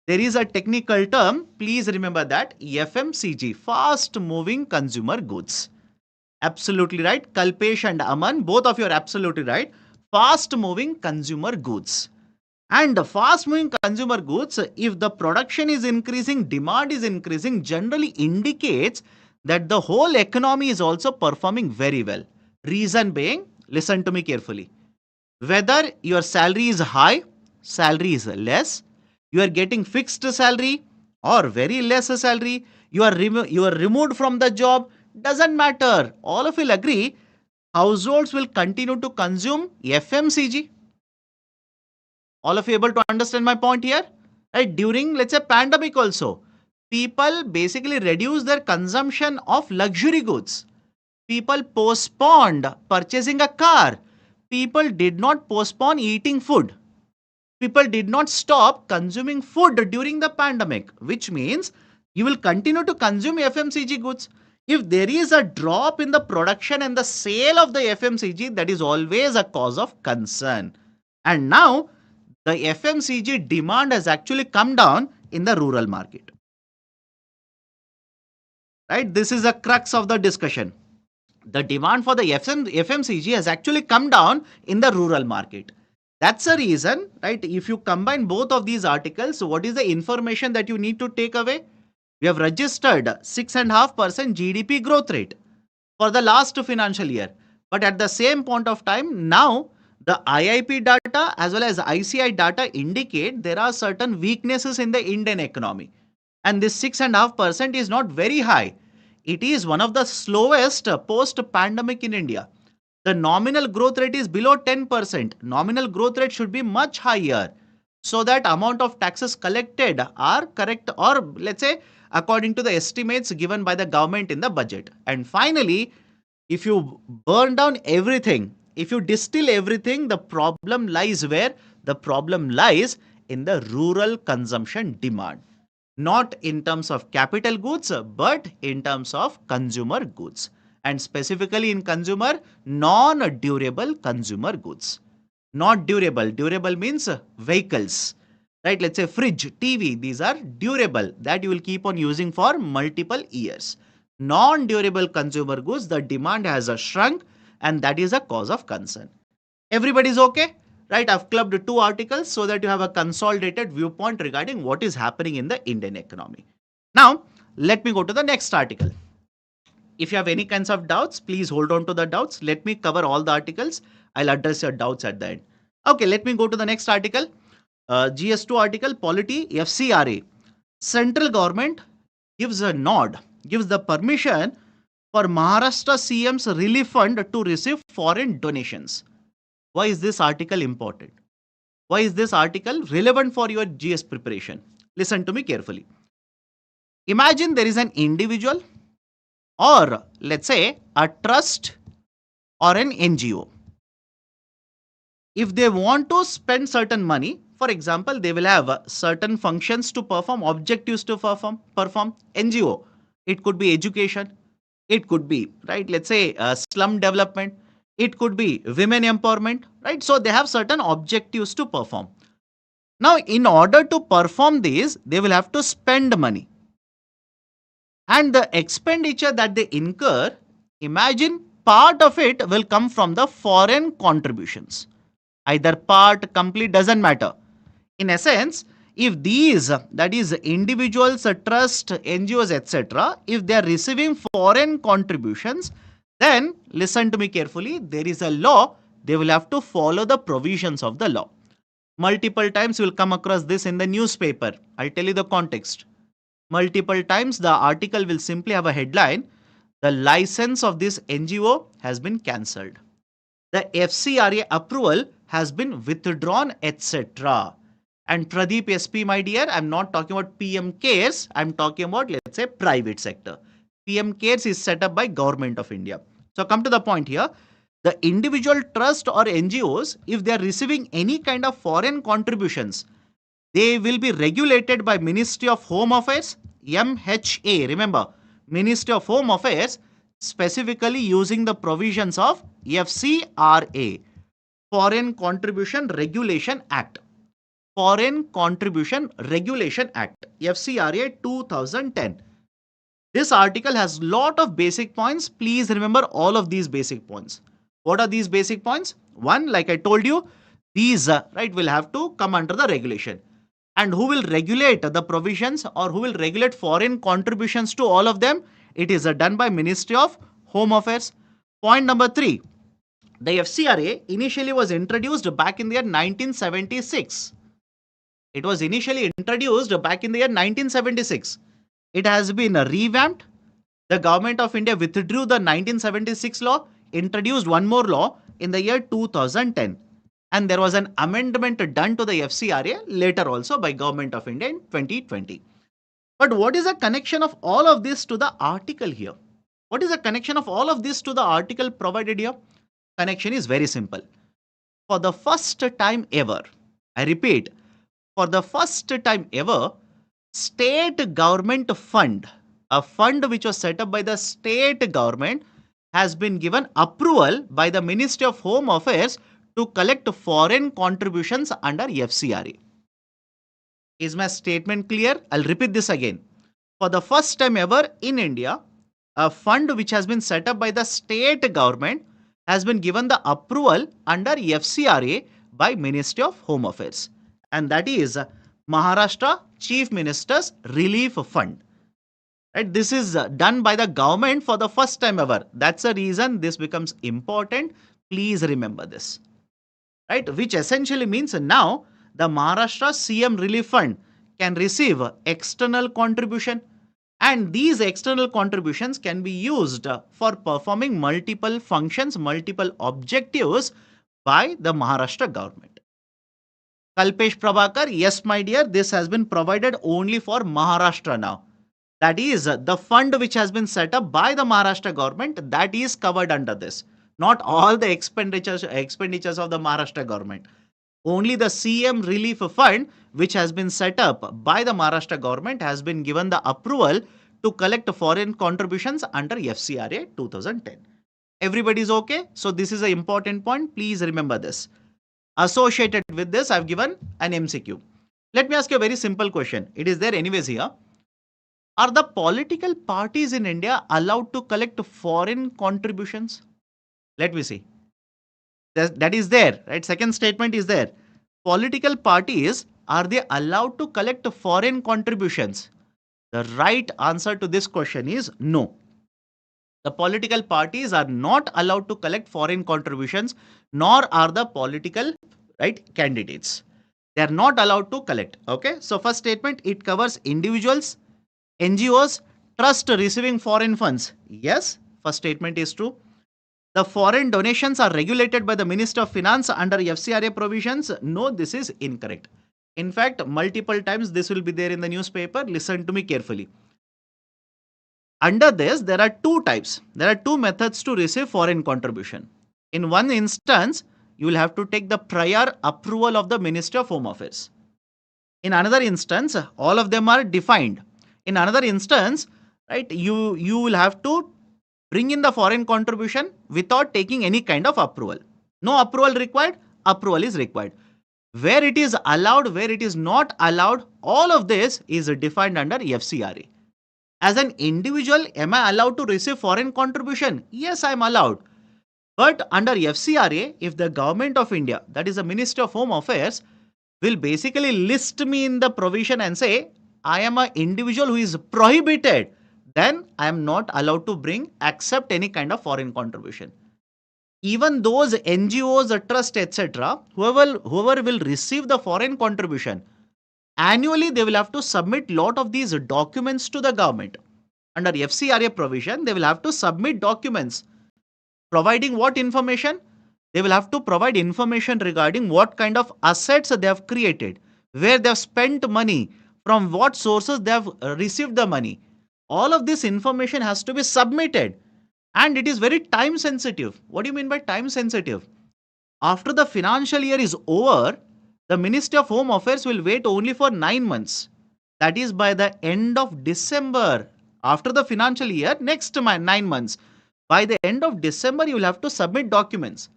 There is a technical term. Please remember that. FMCG. Fast moving consumer goods. Absolutely right. Kalpesh and Aman, both of you are absolutely right. Fast moving consumer goods. And fast moving consumer goods, if the production is increasing, demand is increasing, generally indicates that the whole economy is also performing very well. Reason being, listen to me carefully. Whether your salary is high, salary is less, you are getting fixed salary or very less salary, you are removed from the job, doesn't matter. All of you will agree, households will continue to consume FMCG. All of you able to understand my point here? Right? During, let's say, pandemic also, people basically reduce their consumption of luxury goods. People postponed purchasing a car. People did not postpone eating food. People did not stop consuming food during the pandemic, which means you will continue to consume FMCG goods. If there is a drop in the production and the sale of the FMCG, that is always a cause of concern. And now, the FMCG demand has actually come down in the rural market. Right? This is a crux of the discussion. The demand for the FMCG has actually come down in the rural market. That's the reason, right? If you combine both of these articles, what is the information that you need to take away? We have registered 6.5% GDP growth rate for the last financial year. But at the same point of time, now the IIP data as well as ICI data indicate there are certain weaknesses in the Indian economy. And this 6.5% is not very high. It is one of the slowest post-pandemic in India. The nominal growth rate is below 10%. Nominal growth rate should be much higher, so that amount of taxes collected are correct, or let's say according to the estimates given by the government in the budget. And finally, if you burn down everything, if you distill everything, the problem lies where? The problem lies in the rural consumption demand. Not in terms of capital goods, but in terms of consumer goods. And specifically in consumer, non-durable consumer goods. Not durable. Durable means vehicles. Right? Let's say fridge, TV, these are durable, that you will keep on using for multiple years. Non-durable consumer goods, the demand has shrunk, and that is a cause of concern. Everybody's okay? right? I've clubbed two articles so that you have a consolidated viewpoint regarding what is happening in the Indian economy. Now, let me go to the next article. If you have any kinds of doubts, please hold on to the doubts. Let me cover all the articles. I'll address your doubts at the end. Okay, let me go to the next article. GS2 article, Polity, FCRA. Central government gives a nod, gives the permission for Maharashtra CM's relief fund to receive foreign donations. Why is this article important? Why is this article relevant for your GS preparation? Listen to me carefully. Imagine there is an individual, or let's say a trust or an NGO. If they want to spend certain money, for example, they will have certain functions to perform, objectives to perform. NGO, it could be education, it could be, right, let's say slum development, it could be women empowerment, right? So they have certain objectives to perform. Now, in order to perform these, they will have to spend money. And the expenditure that they incur, imagine part of it will come from the foreign contributions. Either part, complete, doesn't matter. In essence, if these, that is individuals, trust, NGOs, etc., if they are receiving foreign contributions, then listen to me carefully, there is a law, they will have to follow the provisions of the law. Multiple times you will come across this in the newspaper. I'll tell you the context. Multiple times the article will simply have a headline, the license of this NGO has been cancelled. The FCRA approval has been withdrawn, etc. And Pradeep SP, my dear, I'm not talking about PM CARES, I'm talking about, let's say, private sector. PM CARES is set up by Government of India. So come to the point here. The individual trust or NGOs, if they are receiving any kind of foreign contributions, they will be regulated by Ministry of Home Affairs, MHA. Remember, Ministry of Home Affairs, specifically using the provisions of FCRA, Foreign Contribution Regulation Act. Foreign Contribution Regulation Act, FCRA 2010. This article has lot of basic points. Please remember all of these basic points. What are these basic points? One, like I told you, these right will have to come under the regulation. And who will regulate the provisions, or who will regulate foreign contributions to all of them? It is done by Ministry of Home Affairs. Point number 3. The FCRA initially was introduced back in the year 1976. It was initially introduced back in the year 1976. It has been revamped. The Government of India withdrew the 1976 law, introduced one more law in the year 2010. And there was an amendment done to the FCRA later also by Government of India in 2020. But what is the connection of all of this to the article here? What is the connection of all of this to the article provided here? Connection is very simple. For the first time ever, I repeat, for the first time ever, state government fund, a fund which was set up by the state government, has been given approval by the Ministry of Home Affairs to collect foreign contributions under FCRA. Is my statement clear? I'll repeat this again. For the first time ever in India, a fund which has been set up by the state government has been given the approval under FCRA by Ministry of Home Affairs. And that is Maharashtra Chief Minister's Relief Fund. Right? This is done by the government for the first time ever. That's the reason this becomes important. Please remember this. Right? Which essentially means now the Maharashtra CM Relief Fund can receive external contribution, and these external contributions can be used for performing multiple functions, multiple objectives by the Maharashtra government. Kalpesh Prabhakar, yes my dear, this has been provided only for Maharashtra now. That is the fund which has been set up by the Maharashtra government, that is covered under this. Not all the expenditures of the Maharashtra government. Only the CM Relief Fund which has been set up by the Maharashtra government has been given the approval to collect foreign contributions under FCRA 2010. Everybody is okay? So this is an important point. Please remember this. Associated with this, I've given an MCQ. Let me ask you a very simple question. It is there anyways here. Are the political parties in India allowed to collect foreign contributions? Let me see. That is there, right? Second statement is there. Political parties, are they allowed to collect foreign contributions? The right answer to this question is no. The political parties are not allowed to collect foreign contributions, nor are the political, right, candidates. They are not allowed to collect. Okay. So first statement, it covers individuals, NGOs, trust receiving foreign funds. Yes, first statement is true. The foreign donations are regulated by the Minister of Finance under FCRA provisions. No, this is incorrect. In fact, multiple times this will be there in the newspaper. Listen to me carefully. Under this, there are two types. There are two methods to receive foreign contribution. In one instance, you will have to take the prior approval of the Ministry of Home Affairs. In another instance, all of them are defined. In another instance, right, you will have to bring in the foreign contribution without taking any kind of approval. No approval required, approval is required. Where it is allowed, where it is not allowed, all of this is defined under FCRA. As an individual, am I allowed to receive foreign contribution? Yes, I am allowed. But under FCRA, if the government of India, that is the Ministry of Home Affairs, will basically list me in the provision and say, I am an individual who is prohibited, then I am not allowed to accept any kind of foreign contribution. Even those NGOs, trust, etc., whoever will receive the foreign contribution, annually they will have to submit lot of these documents to the government. Under FCRA provision, they will have to submit documents. Providing what information? They will have to provide information regarding what kind of assets they have created, where they have spent money, from what sources they have received the money. All of this information has to be submitted, and it is very time sensitive. What do you mean by time sensitive? After the financial year is over, the Ministry of Home Affairs will wait only for 9 months. That is by the end of December. After the financial year, next 9 months. By the end of December, you will have to submit documents.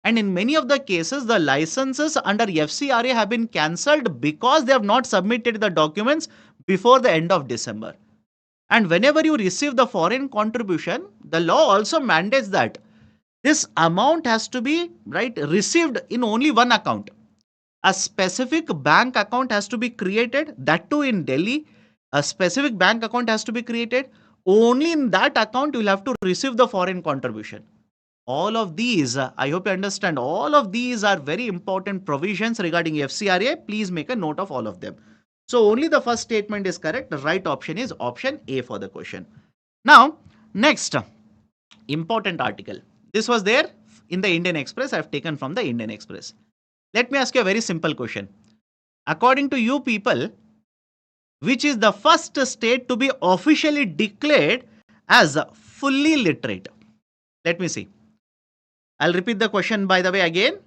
And in many of the cases, the licenses under FCRA have been cancelled because they have not submitted the documents before the end of December. And whenever you receive the foreign contribution, the law also mandates that this amount has to be, right, received in only one account. A specific bank account has to be created, that too in Delhi. A specific bank account has to be created. Only in that account you will have to receive the foreign contribution. All of these, I hope you understand, all of these are very important provisions regarding FCRA. Please make a note of all of them. So only the first statement is correct. The right option is option A for the question. Now, next important article. This was there in the Indian Express. I have taken from the Indian Express. Let me ask you a very simple question. According to you people, which is the first state to be officially declared as fully literate? Let me see. I'll repeat the question by the way again.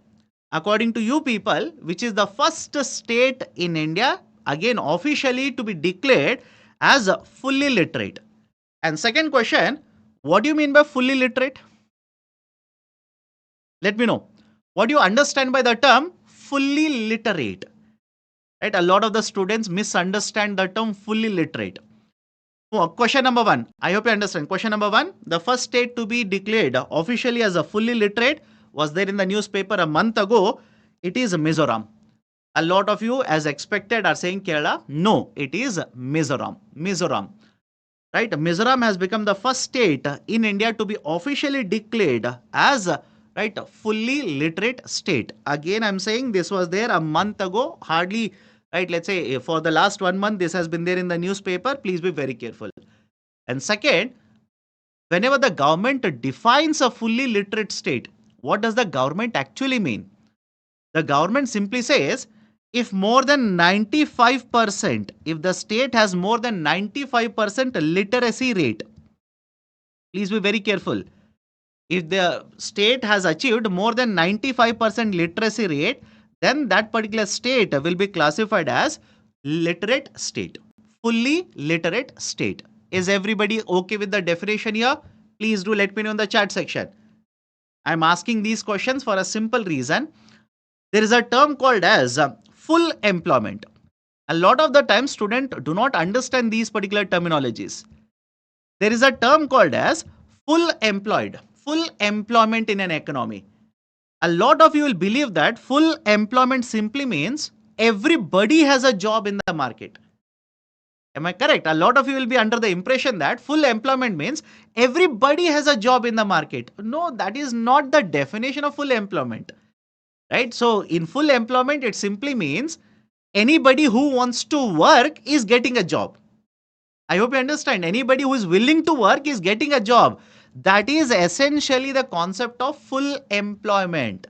According to you people, which is the first state in India, again officially to be declared as fully literate? And second question, what do you mean by fully literate? Let me know. What do you understand by the term fully literate? Right? A lot of the students misunderstand the term fully literate. Question number 1. I hope you understand. Question number 1. The first state to be declared officially as a fully literate was there in the newspaper a month ago. It is Mizoram. A lot of you, as expected, are saying Kerala. No, it is Mizoram. Mizoram. Right? Mizoram has become the first state in India to be officially declared as right fully literate state. Again, I'm saying this was there a month ago. Hardly, right, let's say for the last 1 month, this has been there in the newspaper. Please be very careful. And second, whenever the government defines a fully literate state, what does the government actually mean? The government simply says, if more than 95%, if the state has more than 95% literacy rate, please be very careful. If the state has achieved more than 95% literacy rate, then that particular state will be classified as literate state, fully literate state. Is everybody okay with the definition here? Please do let me know in the chat section. I'm asking these questions for a simple reason. There is a term called as full employment. A lot of the time students do not understand these particular terminologies. There is a term called as full employed, full employment in an economy. A lot of you will believe that full employment simply means everybody has a job in the market. Am I correct? A lot of you will be under the impression that full employment means everybody has a job in the market. No, that is not the definition of full employment. Right? So, in full employment, it simply means anybody who wants to work is getting a job. I hope you understand. Anybody who is willing to work is getting a job. That is essentially the concept of full employment.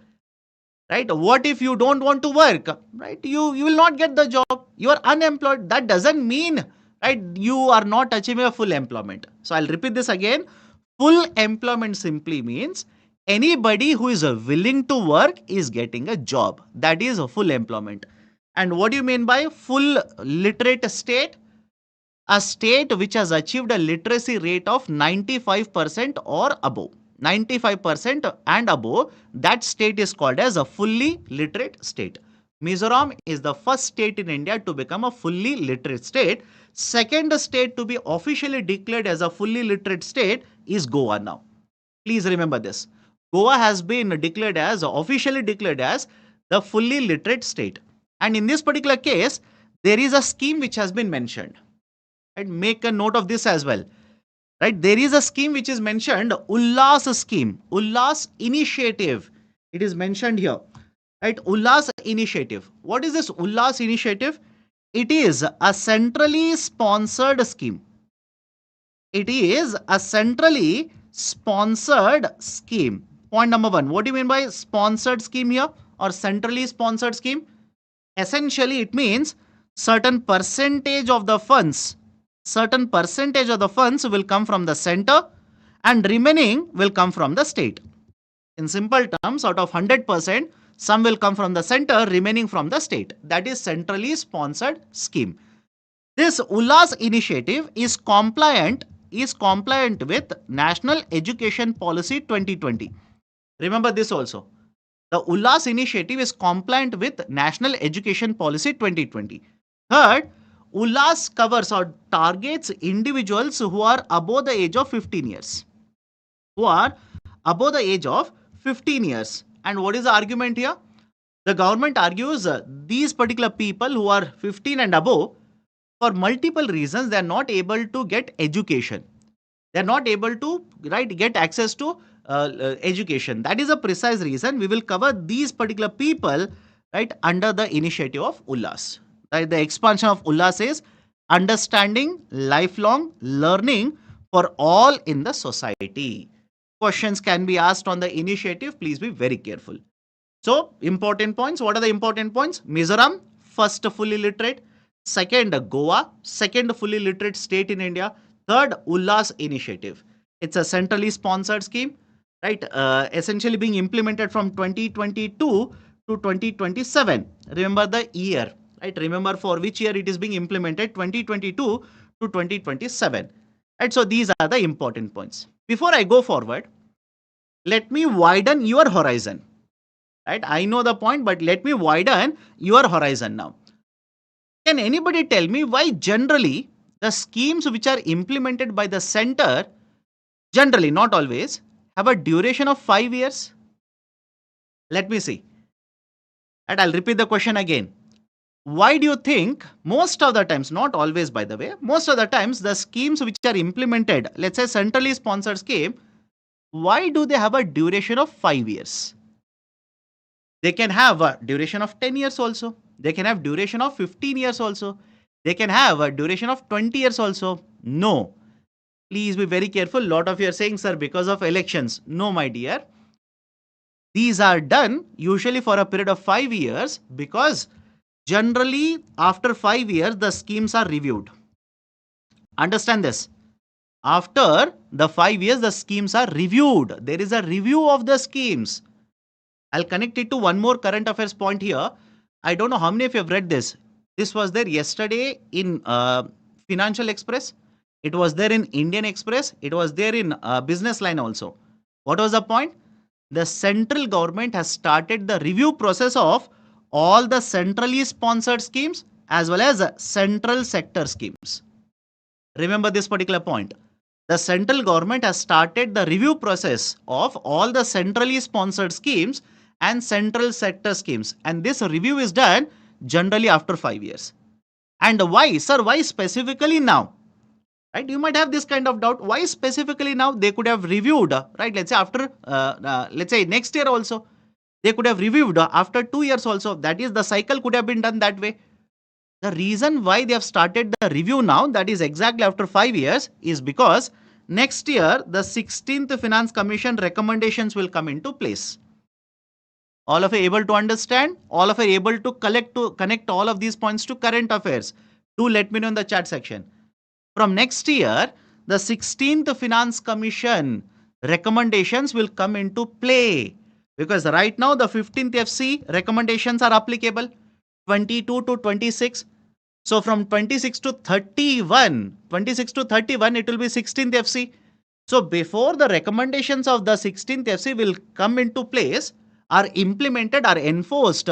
Right? What if you don't want to work? Right? You will not get the job. You are unemployed. That doesn't mean, right, you are not achieving a full employment. So I'll repeat this again. Full employment simply means anybody who is willing to work is getting a job. That is a full employment. And what do you mean by full literate state? A state which has achieved a literacy rate of 95% or above. 95% and above, that state is called as a fully literate state. Mizoram is the first state in India to become a fully literate state. Second state to be officially declared as a fully literate state is Goa now. Please remember this. Goa has been declared as, officially declared as the fully literate state. And in this particular case, there is a scheme which has been mentioned. Right? Make a note of this as well. Right? There is a scheme which is mentioned, Ullas scheme, Ullas initiative. It is mentioned here. Right? Ullas initiative. What is this Ullas initiative? It is a centrally sponsored scheme. It is a centrally sponsored scheme. Point number one. What do you mean by sponsored scheme here or centrally sponsored scheme? Essentially, it means certain percentage of the funds will come from the center and remaining will come from the state. In simple terms, out of 100%, some will come from the center, remaining from the state. That is centrally sponsored scheme. This Ullas initiative is compliant with National Education Policy 2020. Remember this also. The Ullas initiative is compliant with National Education Policy 2020. Third, Ullas covers or targets individuals who are above the age of 15 years. And what is the argument here? The government argues these particular people who are 15 and above, for multiple reasons, they are not able to get education. They are not able to get access to education. That is a precise reason we will cover these particular people under the initiative of Ullas. The expansion of Ullas is understanding lifelong learning for all in the society. Questions can be asked on the initiative. Please be very careful. So, important points. What are the important points? Mizoram, first fully literate. Second, Goa, second fully literate state in India. Third, Ullas initiative. It's a centrally sponsored scheme, essentially being implemented from 2022 to 2027. Remember the year. Remember for which year it is being implemented, 2022 to 2027. So these are the important points. Before I go forward, let me widen your horizon. I know the point, but let me widen your horizon now. Can anybody tell me why generally the schemes which are implemented by the center, generally, not always, have a duration of 5 years? Let me see. And I'll repeat the question again. Why do you think most of the times, not always by the way, most of the times the schemes which are implemented, let's say centrally sponsored scheme, why do they have a duration of 5 years? They can have a duration of 10 years also. They can have duration of 15 years also. They can have a duration of 20 years also. No. Please be very careful. A lot of you are saying, sir, because of elections. No, my dear. These are done usually for a period of 5 years because generally after 5 years the schemes are reviewed. Understand this. After the 5 years the schemes are reviewed. There is a review of the schemes. I'll connect it to one more current affairs point here. I don't know how many of you have read this. This was there yesterday in Financial Express. It was there in Indian Express. It was there in Business Line also. What was the point? The central government has started the review process of all the centrally sponsored schemes as well as central sector schemes. Remember this particular point. The central government has started the review process of all the centrally sponsored schemes and central sector schemes. And this review is done generally after 5 years. And why, sir, why specifically now? Right? You might have this kind of doubt. Why specifically now? They could have reviewed, right? Let's say after, let's say next year also. They could have reviewed after 2 years also. That is, the cycle could have been done that way. The reason why they have started the review now, that is exactly after 5 years, is because next year the 16th Finance Commission recommendations will come into place. All of you able to understand? All of you able to connect all of these points to current affairs? Do let me know in the chat section. From next year, the 16th Finance Commission recommendations will come into play, because right now the 15th FC recommendations are applicable, 22 to 26. So from 26 to 31, it will be 16th FC. So before the recommendations of the 16th FC will come into place, are implemented, are enforced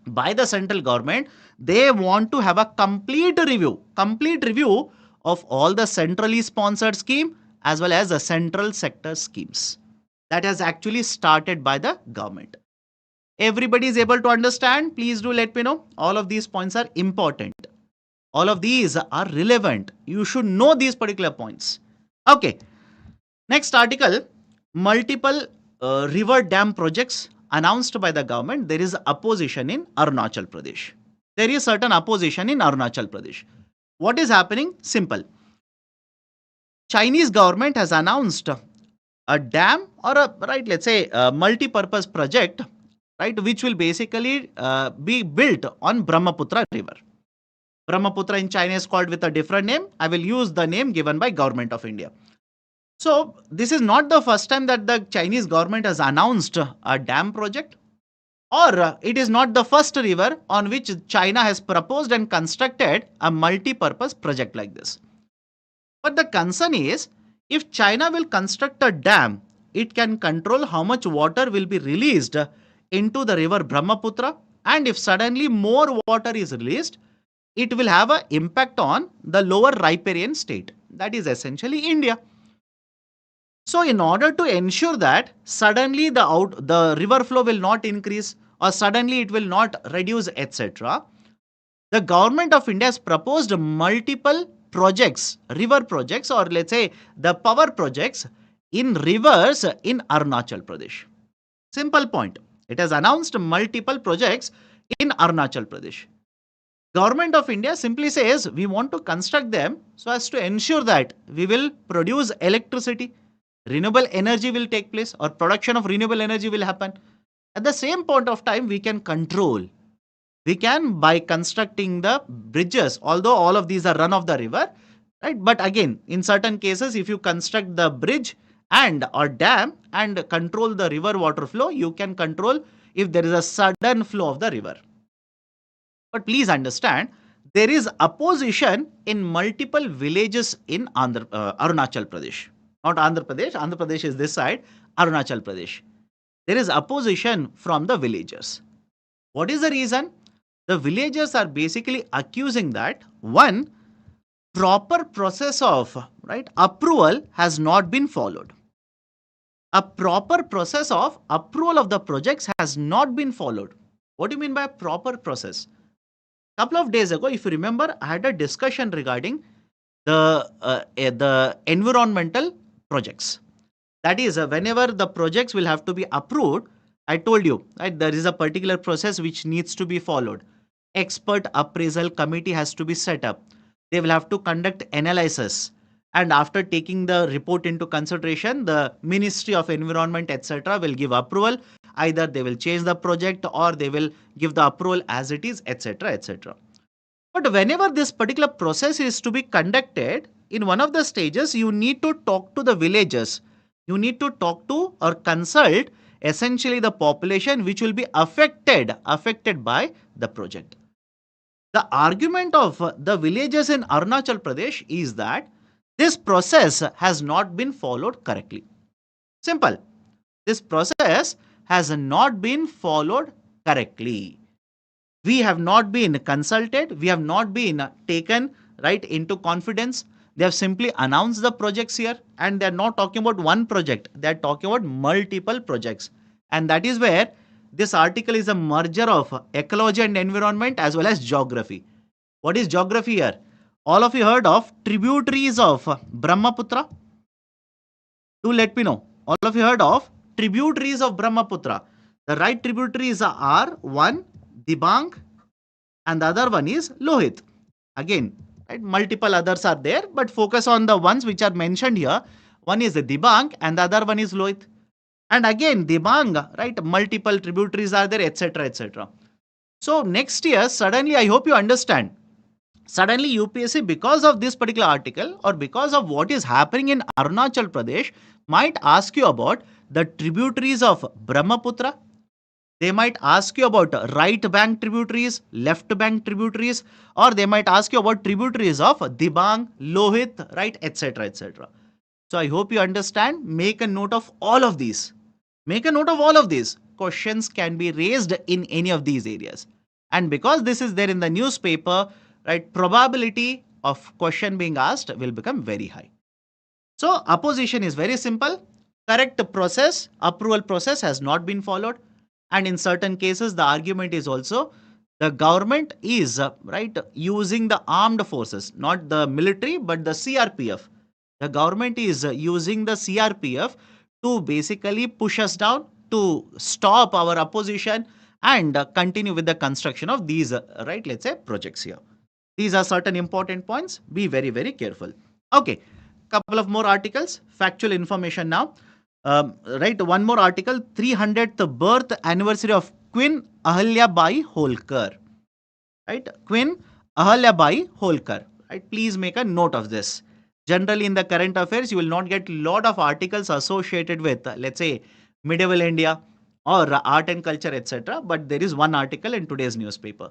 by the central government, they want to have a complete review of all the centrally sponsored scheme as well as the central sector schemes. That has actually started by the government. Everybody is able to understand? Please do let me know. All of these points are important. All of these are relevant. You should know these particular points. Okay. Next article, multiple river dam projects announced by the government. There is opposition in Arunachal Pradesh. There is certain opposition in Arunachal Pradesh. What is happening? Simple. Chinese government has announced a dam or a, right, let's say a multi-purpose project, right, which will basically be built on Brahmaputra river. Brahmaputra in China is called with a different name. I will use the name given by Government of India. So this is not the first time that the Chinese government has announced a dam project, or it is not the first river on which China has proposed and constructed a multi-purpose project like this. But the concern is, if China will construct a dam, it can control how much water will be released into the river Brahmaputra, and if suddenly more water is released, it will have an impact on the lower riparian state, that is essentially India. So in order to ensure that suddenly the river flow will not increase or suddenly it will not reduce, etc., the government of India has proposed multiple projects, river projects, or let's say the power projects in rivers in Arunachal Pradesh. Simple point. It has announced multiple projects in Arunachal Pradesh. Government of India simply says we want to construct them so as to ensure that we will produce electricity, renewable energy will take place, or production of renewable energy will happen. At the same point of time, we can control. We can, by constructing the bridges, although all of these are run of the river, right? But again, in certain cases, if you construct the bridge and or dam and control the river water flow, you can control if there is a sudden flow of the river. But please understand, there is opposition in multiple villages in Arunachal Pradesh. Not Andhra Pradesh. Andhra Pradesh is this side, Arunachal Pradesh. There is opposition from the villagers. What is the reason? The villagers are basically accusing that, one, proper process of approval has not been followed. A proper process of approval of the projects has not been followed. What do you mean by proper process? Couple of days ago, if you remember, I had a discussion regarding the environmental projects. That is, whenever the projects will have to be approved, I told you, right, there is a particular process which needs to be followed. Expert appraisal committee has to be set up. They will have to conduct analysis. And after taking the report into consideration, the Ministry of Environment, etc., will give approval. Either they will change the project or they will give the approval as it is, etc., etc. But whenever this particular process is to be conducted, in one of the stages, you need to talk to the villagers. You need to talk to or consult essentially the population which will be affected by the project. The argument of the villagers in Arunachal Pradesh is that this process has not been followed correctly. Simple. This process has not been followed correctly. We have not been consulted. We have not been taken into confidence. They have simply announced the projects here, and they are not talking about one project. They are talking about multiple projects. And that is where This article is a merger of ecology and environment as well as geography. What is geography here? All of you heard of tributaries of Brahmaputra? Do let me know. All of you heard of tributaries of Brahmaputra? The right tributaries are one, Dibang, and the other one is Lohit. Again, right, multiple others are there, but focus on the ones which are mentioned here. One is the Dibang and the other one is Lohit. And again, Dibang, right, multiple tributaries are there, etc., etc. So next year, suddenly, I hope you understand, suddenly UPSC, because of this particular article or because of what is happening in Arunachal Pradesh, might ask you about the tributaries of Brahmaputra. They might ask you about right bank tributaries, left bank tributaries, or they might ask you about tributaries of Dibang, Lohit, right, etc., etc. So I hope you understand. Make a note of all of these. Make a note of all of these. Questions can be raised in any of these areas. And because this is there in the newspaper, right, probability of question being asked will become very high. So opposition is very simple. Correct process, approval process has not been followed. And in certain cases, the argument is also the government is right using the armed forces, not the military, but the CRPF. The government is using the CRPF to basically push us down, to stop our opposition and continue with the construction of these, right, let's say projects here. These are certain important points. Be very, very careful. Okay, couple of more articles, factual information now. Right, one more article, 300th birth anniversary of Queen Ahilyabai Holkar. Right, Queen Ahilyabai Holkar. Right, please make a note of this. Generally, in the current affairs, you will not get a lot of articles associated with, let's say, medieval India or art and culture, etc. But there is one article in today's newspaper.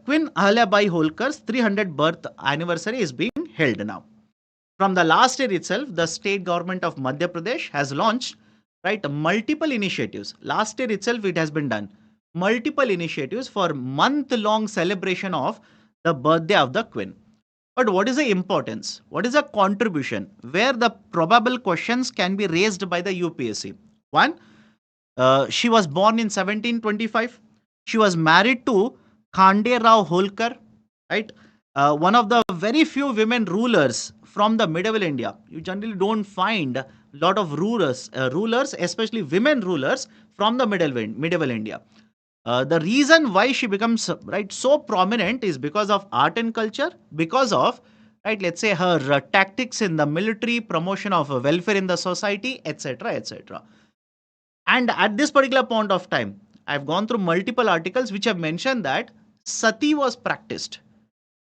Queen Ahilyabai Holkar's 300th birth anniversary is being held now. From the last year itself, the state government of Madhya Pradesh has launched, right, multiple initiatives. Last year itself, it has been done. Multiple initiatives for month-long celebration of the birthday of the Queen. But what is the importance? What is the contribution? Where the probable questions can be raised by the UPSC? One, she was born in 1725. She was married to Khande Rao Holkar, right? One of the very few women rulers from the medieval India. You generally don't find a lot of rulers, especially women rulers from the medieval India. The reason why she becomes right so prominent is because of art and culture, because of, right, let's say her tactics in the military, promotion of welfare in the society, etc., etc. And at this particular point of time, I've gone through multiple articles which have mentioned that sati was practiced.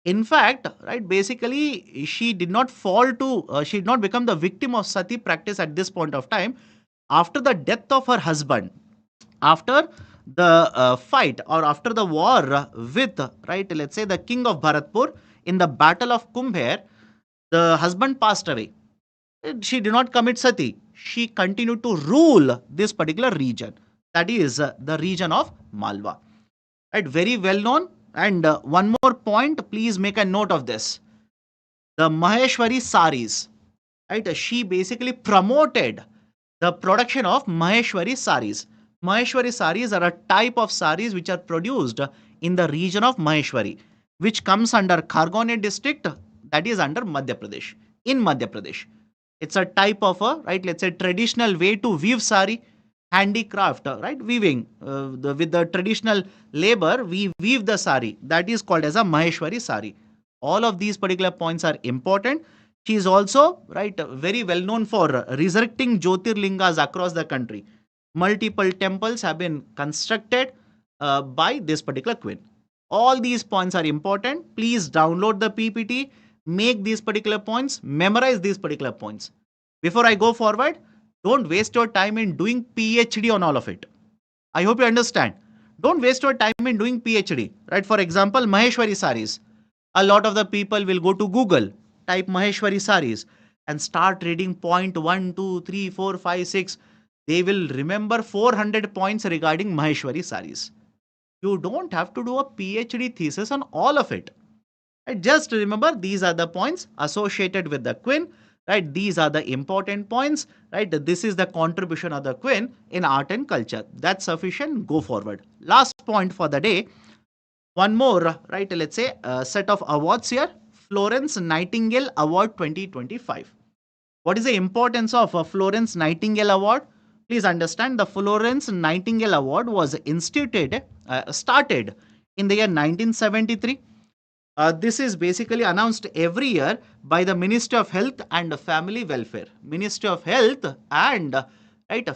In fact, right, basically, she did not fall to, she did not become the victim of sati practice at this point of time. After the death of her husband, after the fight or after the war with, right, let's say the king of Bharatpur in the battle of Kumbher, the husband passed away. She did not commit sati. She continued to rule this particular region. That is the region of Malwa. Right, very well known. And one more point, please make a note of this. The Maheshwari saris, right? She basically promoted the production of Maheshwari saris. Maheshwari saris are a type of saris which are produced in the region of Maheshwari, which comes under Khargone district, that is under Madhya Pradesh, in Madhya Pradesh. It's a type of a, right, let's say traditional way to weave sari, handicraft, right, weaving. With the traditional labor, we weave the sari. That is called as a Maheshwari sari. All of these particular points are important. She is also, right, very well known for resurrecting Jyotirlingas across the country. Multiple temples have been constructed by this particular queen. All these points are important. Please download the PPT, make these particular points, memorize these particular points. Before I go forward, don't waste your time in doing PhD on all of it. I hope you understand. Don't waste your time in doing PhD. Right? For example, Maheshwari saris. A lot of the people will go to Google, type Maheshwari saris, and start reading point 1, 2, 3, 4, 5, 6. They will remember 400 points regarding Maheshwari saris. You don't have to do a PhD thesis on all of it. Just remember these are the points associated with the queen. right? These are the important points, right? This is the contribution of the Queen in art and culture. That's sufficient. Go forward. Last point for the day. One more, right? Let's say a set of awards here. Florence Nightingale Award 2025. What is the importance of a Florence Nightingale Award? Please understand the Florence Nightingale Award was started in the year 1973. This is basically announced every year by the Ministry of Health and Family Welfare. Ministry of Health and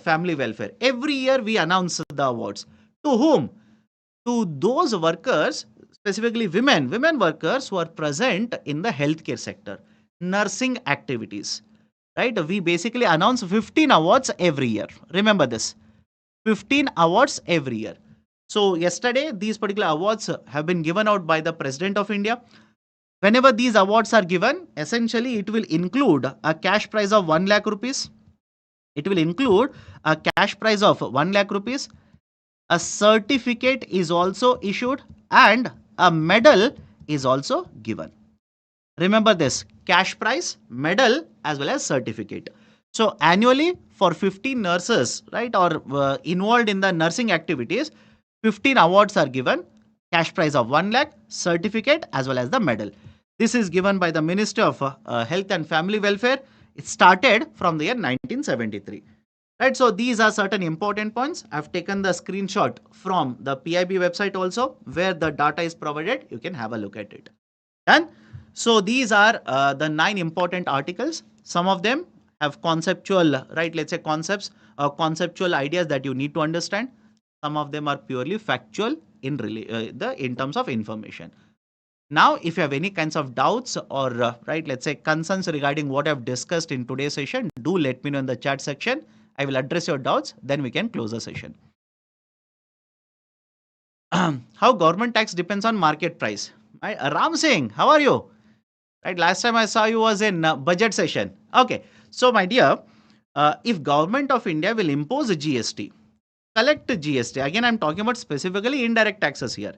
Family Welfare. Every year we announce the awards. To whom? To those workers, specifically women workers who are present in the healthcare sector, nursing activities. Right? We basically announce 15 awards every year. Remember this. 15 awards every year. So yesterday, these particular awards have been given out by the President of India. Whenever these awards are given, essentially it will include a cash prize of 1 lakh rupees. It will include a cash prize of 1 lakh rupees. A certificate is also issued and a medal is also given. Remember this, cash prize, medal as well as certificate. So annually for 15 nurses, right, or involved in the nursing activities, 15 awards are given, cash prize of 1 lakh, certificate as well as the medal. This is given by the Ministry of Health and Family Welfare. It started from the year 1973. Right, so these are certain important points. I've taken the screenshot from the PIB website also, where the data is provided. You can have a look at it. Done. So these are the 9 important articles. Some of them have conceptual, right? Let's say concepts or conceptual ideas that you need to understand. Some of them are purely factual in terms of information. Now, if you have any kinds of doubts or let's say concerns regarding what I've discussed in today's session, do let me know in the chat section. I will address your doubts. Then we can close the session. How government tax depends on market price. Right? Ram Singh, how are you? Right, last time I saw you was in budget session. Okay, so my dear, if government of India will impose a GST, collect GST. Again, I'm talking about specifically indirect taxes here.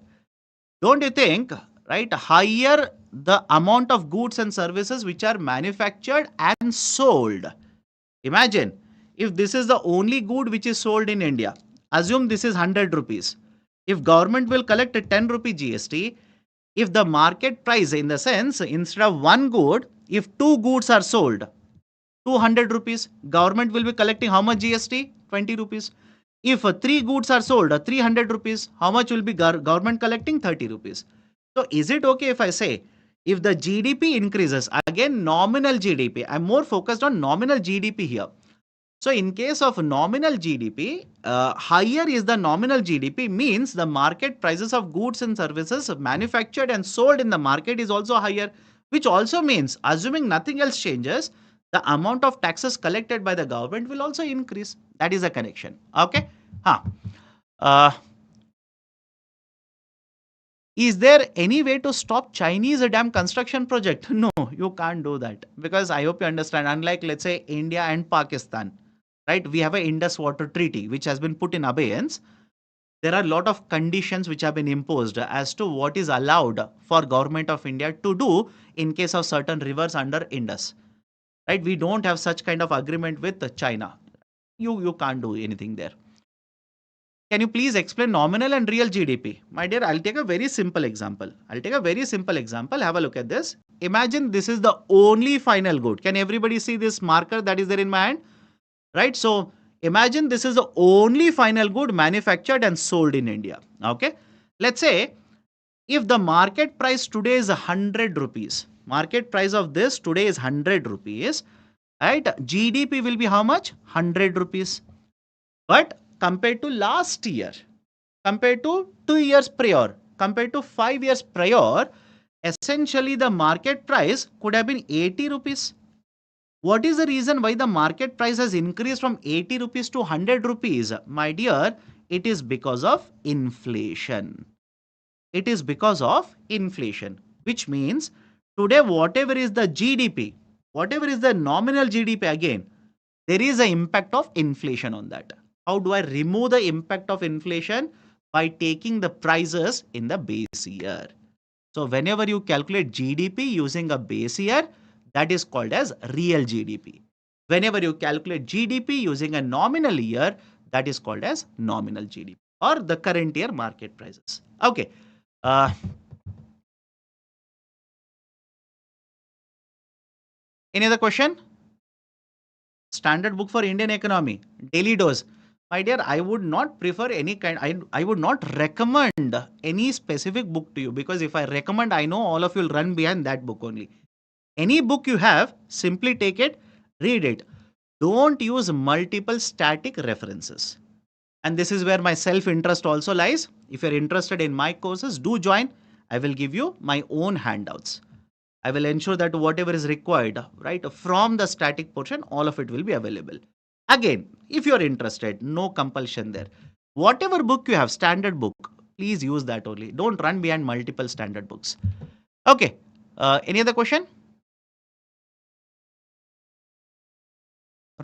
Don't you think, right, higher the amount of goods and services which are manufactured and sold. Imagine if this is the only good which is sold in India. Assume this is 100 rupees. If government will collect a 10 rupee GST, if the market price, in the sense, instead of one good, if 2 goods are sold, 200 rupees, government will be collecting how much GST? 20 rupees. If 3 goods are sold, 300 rupees, how much will be government collecting? 30 rupees. So is it okay if I say, if the GDP increases, again nominal GDP, I'm more focused on nominal GDP here. So in case of nominal GDP, higher is the nominal GDP, means the market prices of goods and services manufactured and sold in the market is also higher, which also means, assuming nothing else changes, the amount of taxes collected by the government will also increase. That is a connection. Okay. Is there any way to stop Chinese dam construction project? No, you can't do that, because I hope you understand, unlike let's say India and Pakistan, right? We have an Indus Water Treaty which has been put in abeyance. There are a lot of conditions which have been imposed as to what is allowed for government of India to do in case of certain rivers under Indus. Right? We don't have such kind of agreement with China. You can't do anything there. Can you please explain nominal and real GDP? My dear, I'll take a very simple example. Have a look at this. Imagine this is the only final good. Can everybody see this marker that is there in my hand? Right? So imagine this is the only final good manufactured and sold in India. Okay. Let's say if the market price today is 100 rupees, market price of this today is 100 rupees, right? GDP will be how much? 100 rupees. But compared to last year, compared to 2 years prior, compared to 5 years prior, essentially the market price could have been 80 rupees. What is the reason why the market price has increased from 80 rupees to 100 rupees? My dear, it is because of inflation. It is because of inflation, which means today whatever is the GDP, whatever is the nominal GDP, again, there is an impact of inflation on that. How do I remove the impact of inflation? By taking the prices in the base year. So whenever you calculate GDP using a base year, That is called as real GDP. Whenever you calculate GDP using a nominal year, that is called as nominal GDP or the current year market prices. Okay. Uh, any other question? Standard book for Indian economy, daily dose. My dear, I would not prefer any kind, I would not recommend any specific book to you, because if I recommend, I know all of you will run behind that book only. Any book you have, simply take it, read it. Don't use multiple static references. And this is where my self interest also lies. If you're interested in my courses, do join. I will give you my own handouts. I will ensure that whatever is required, right, from the static portion, all of it will be available. Again, if you're interested, no compulsion there. Whatever book you have, standard book, please use that only. Don't run behind multiple standard books. Okay. Any other question?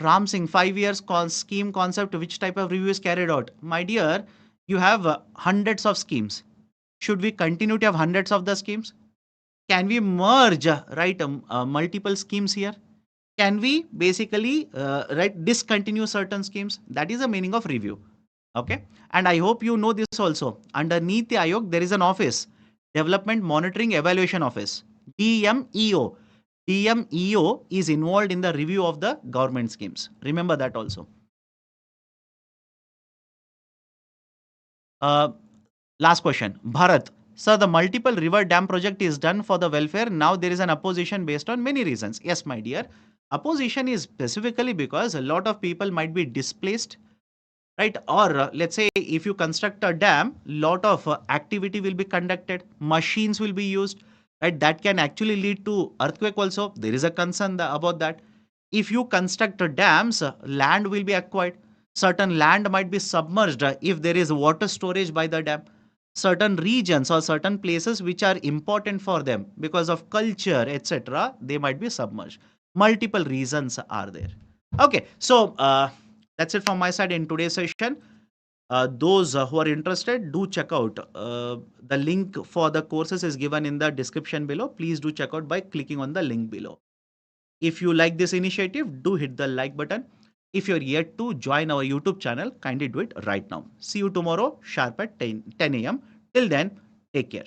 Ram Singh, 5 years scheme concept, which type of review is carried out? My dear, you have hundreds of schemes. Should we continue to have hundreds of the schemes? Can we merge, right, multiple schemes here? Can we basically right, discontinue certain schemes? That is the meaning of review. Okay. And I hope you know this also. Under Niti Aayog, there is an office, Development Monitoring Evaluation Office, DMEO. DMEO is involved in the review of the government schemes. Remember that also. Uh, Last question. Bharat. Sir, the multiple river dam project is done for the welfare. Now there is an opposition based on many reasons. Yes, my dear. Opposition is specifically because a lot of people might be displaced, right? Or let's say if you construct a dam, lot of activity will be conducted, machines will be used, right? That can actually lead to earthquake also. There is a concern about that. If you construct dams, land will be acquired. Certain land might be submerged if there is water storage by the dam. Certain regions or certain places which are important for them because of culture, etc., they might be submerged. Multiple reasons are there. Okay, so that's it from my side in today's session. Those who are interested, do check out. The link for the courses is given in the description below. Please do check out by clicking on the link below. If you like this initiative, do hit the like button. If you're yet to join our YouTube channel, kindly do it right now. See you tomorrow sharp at 10 a.m. Till then, take care.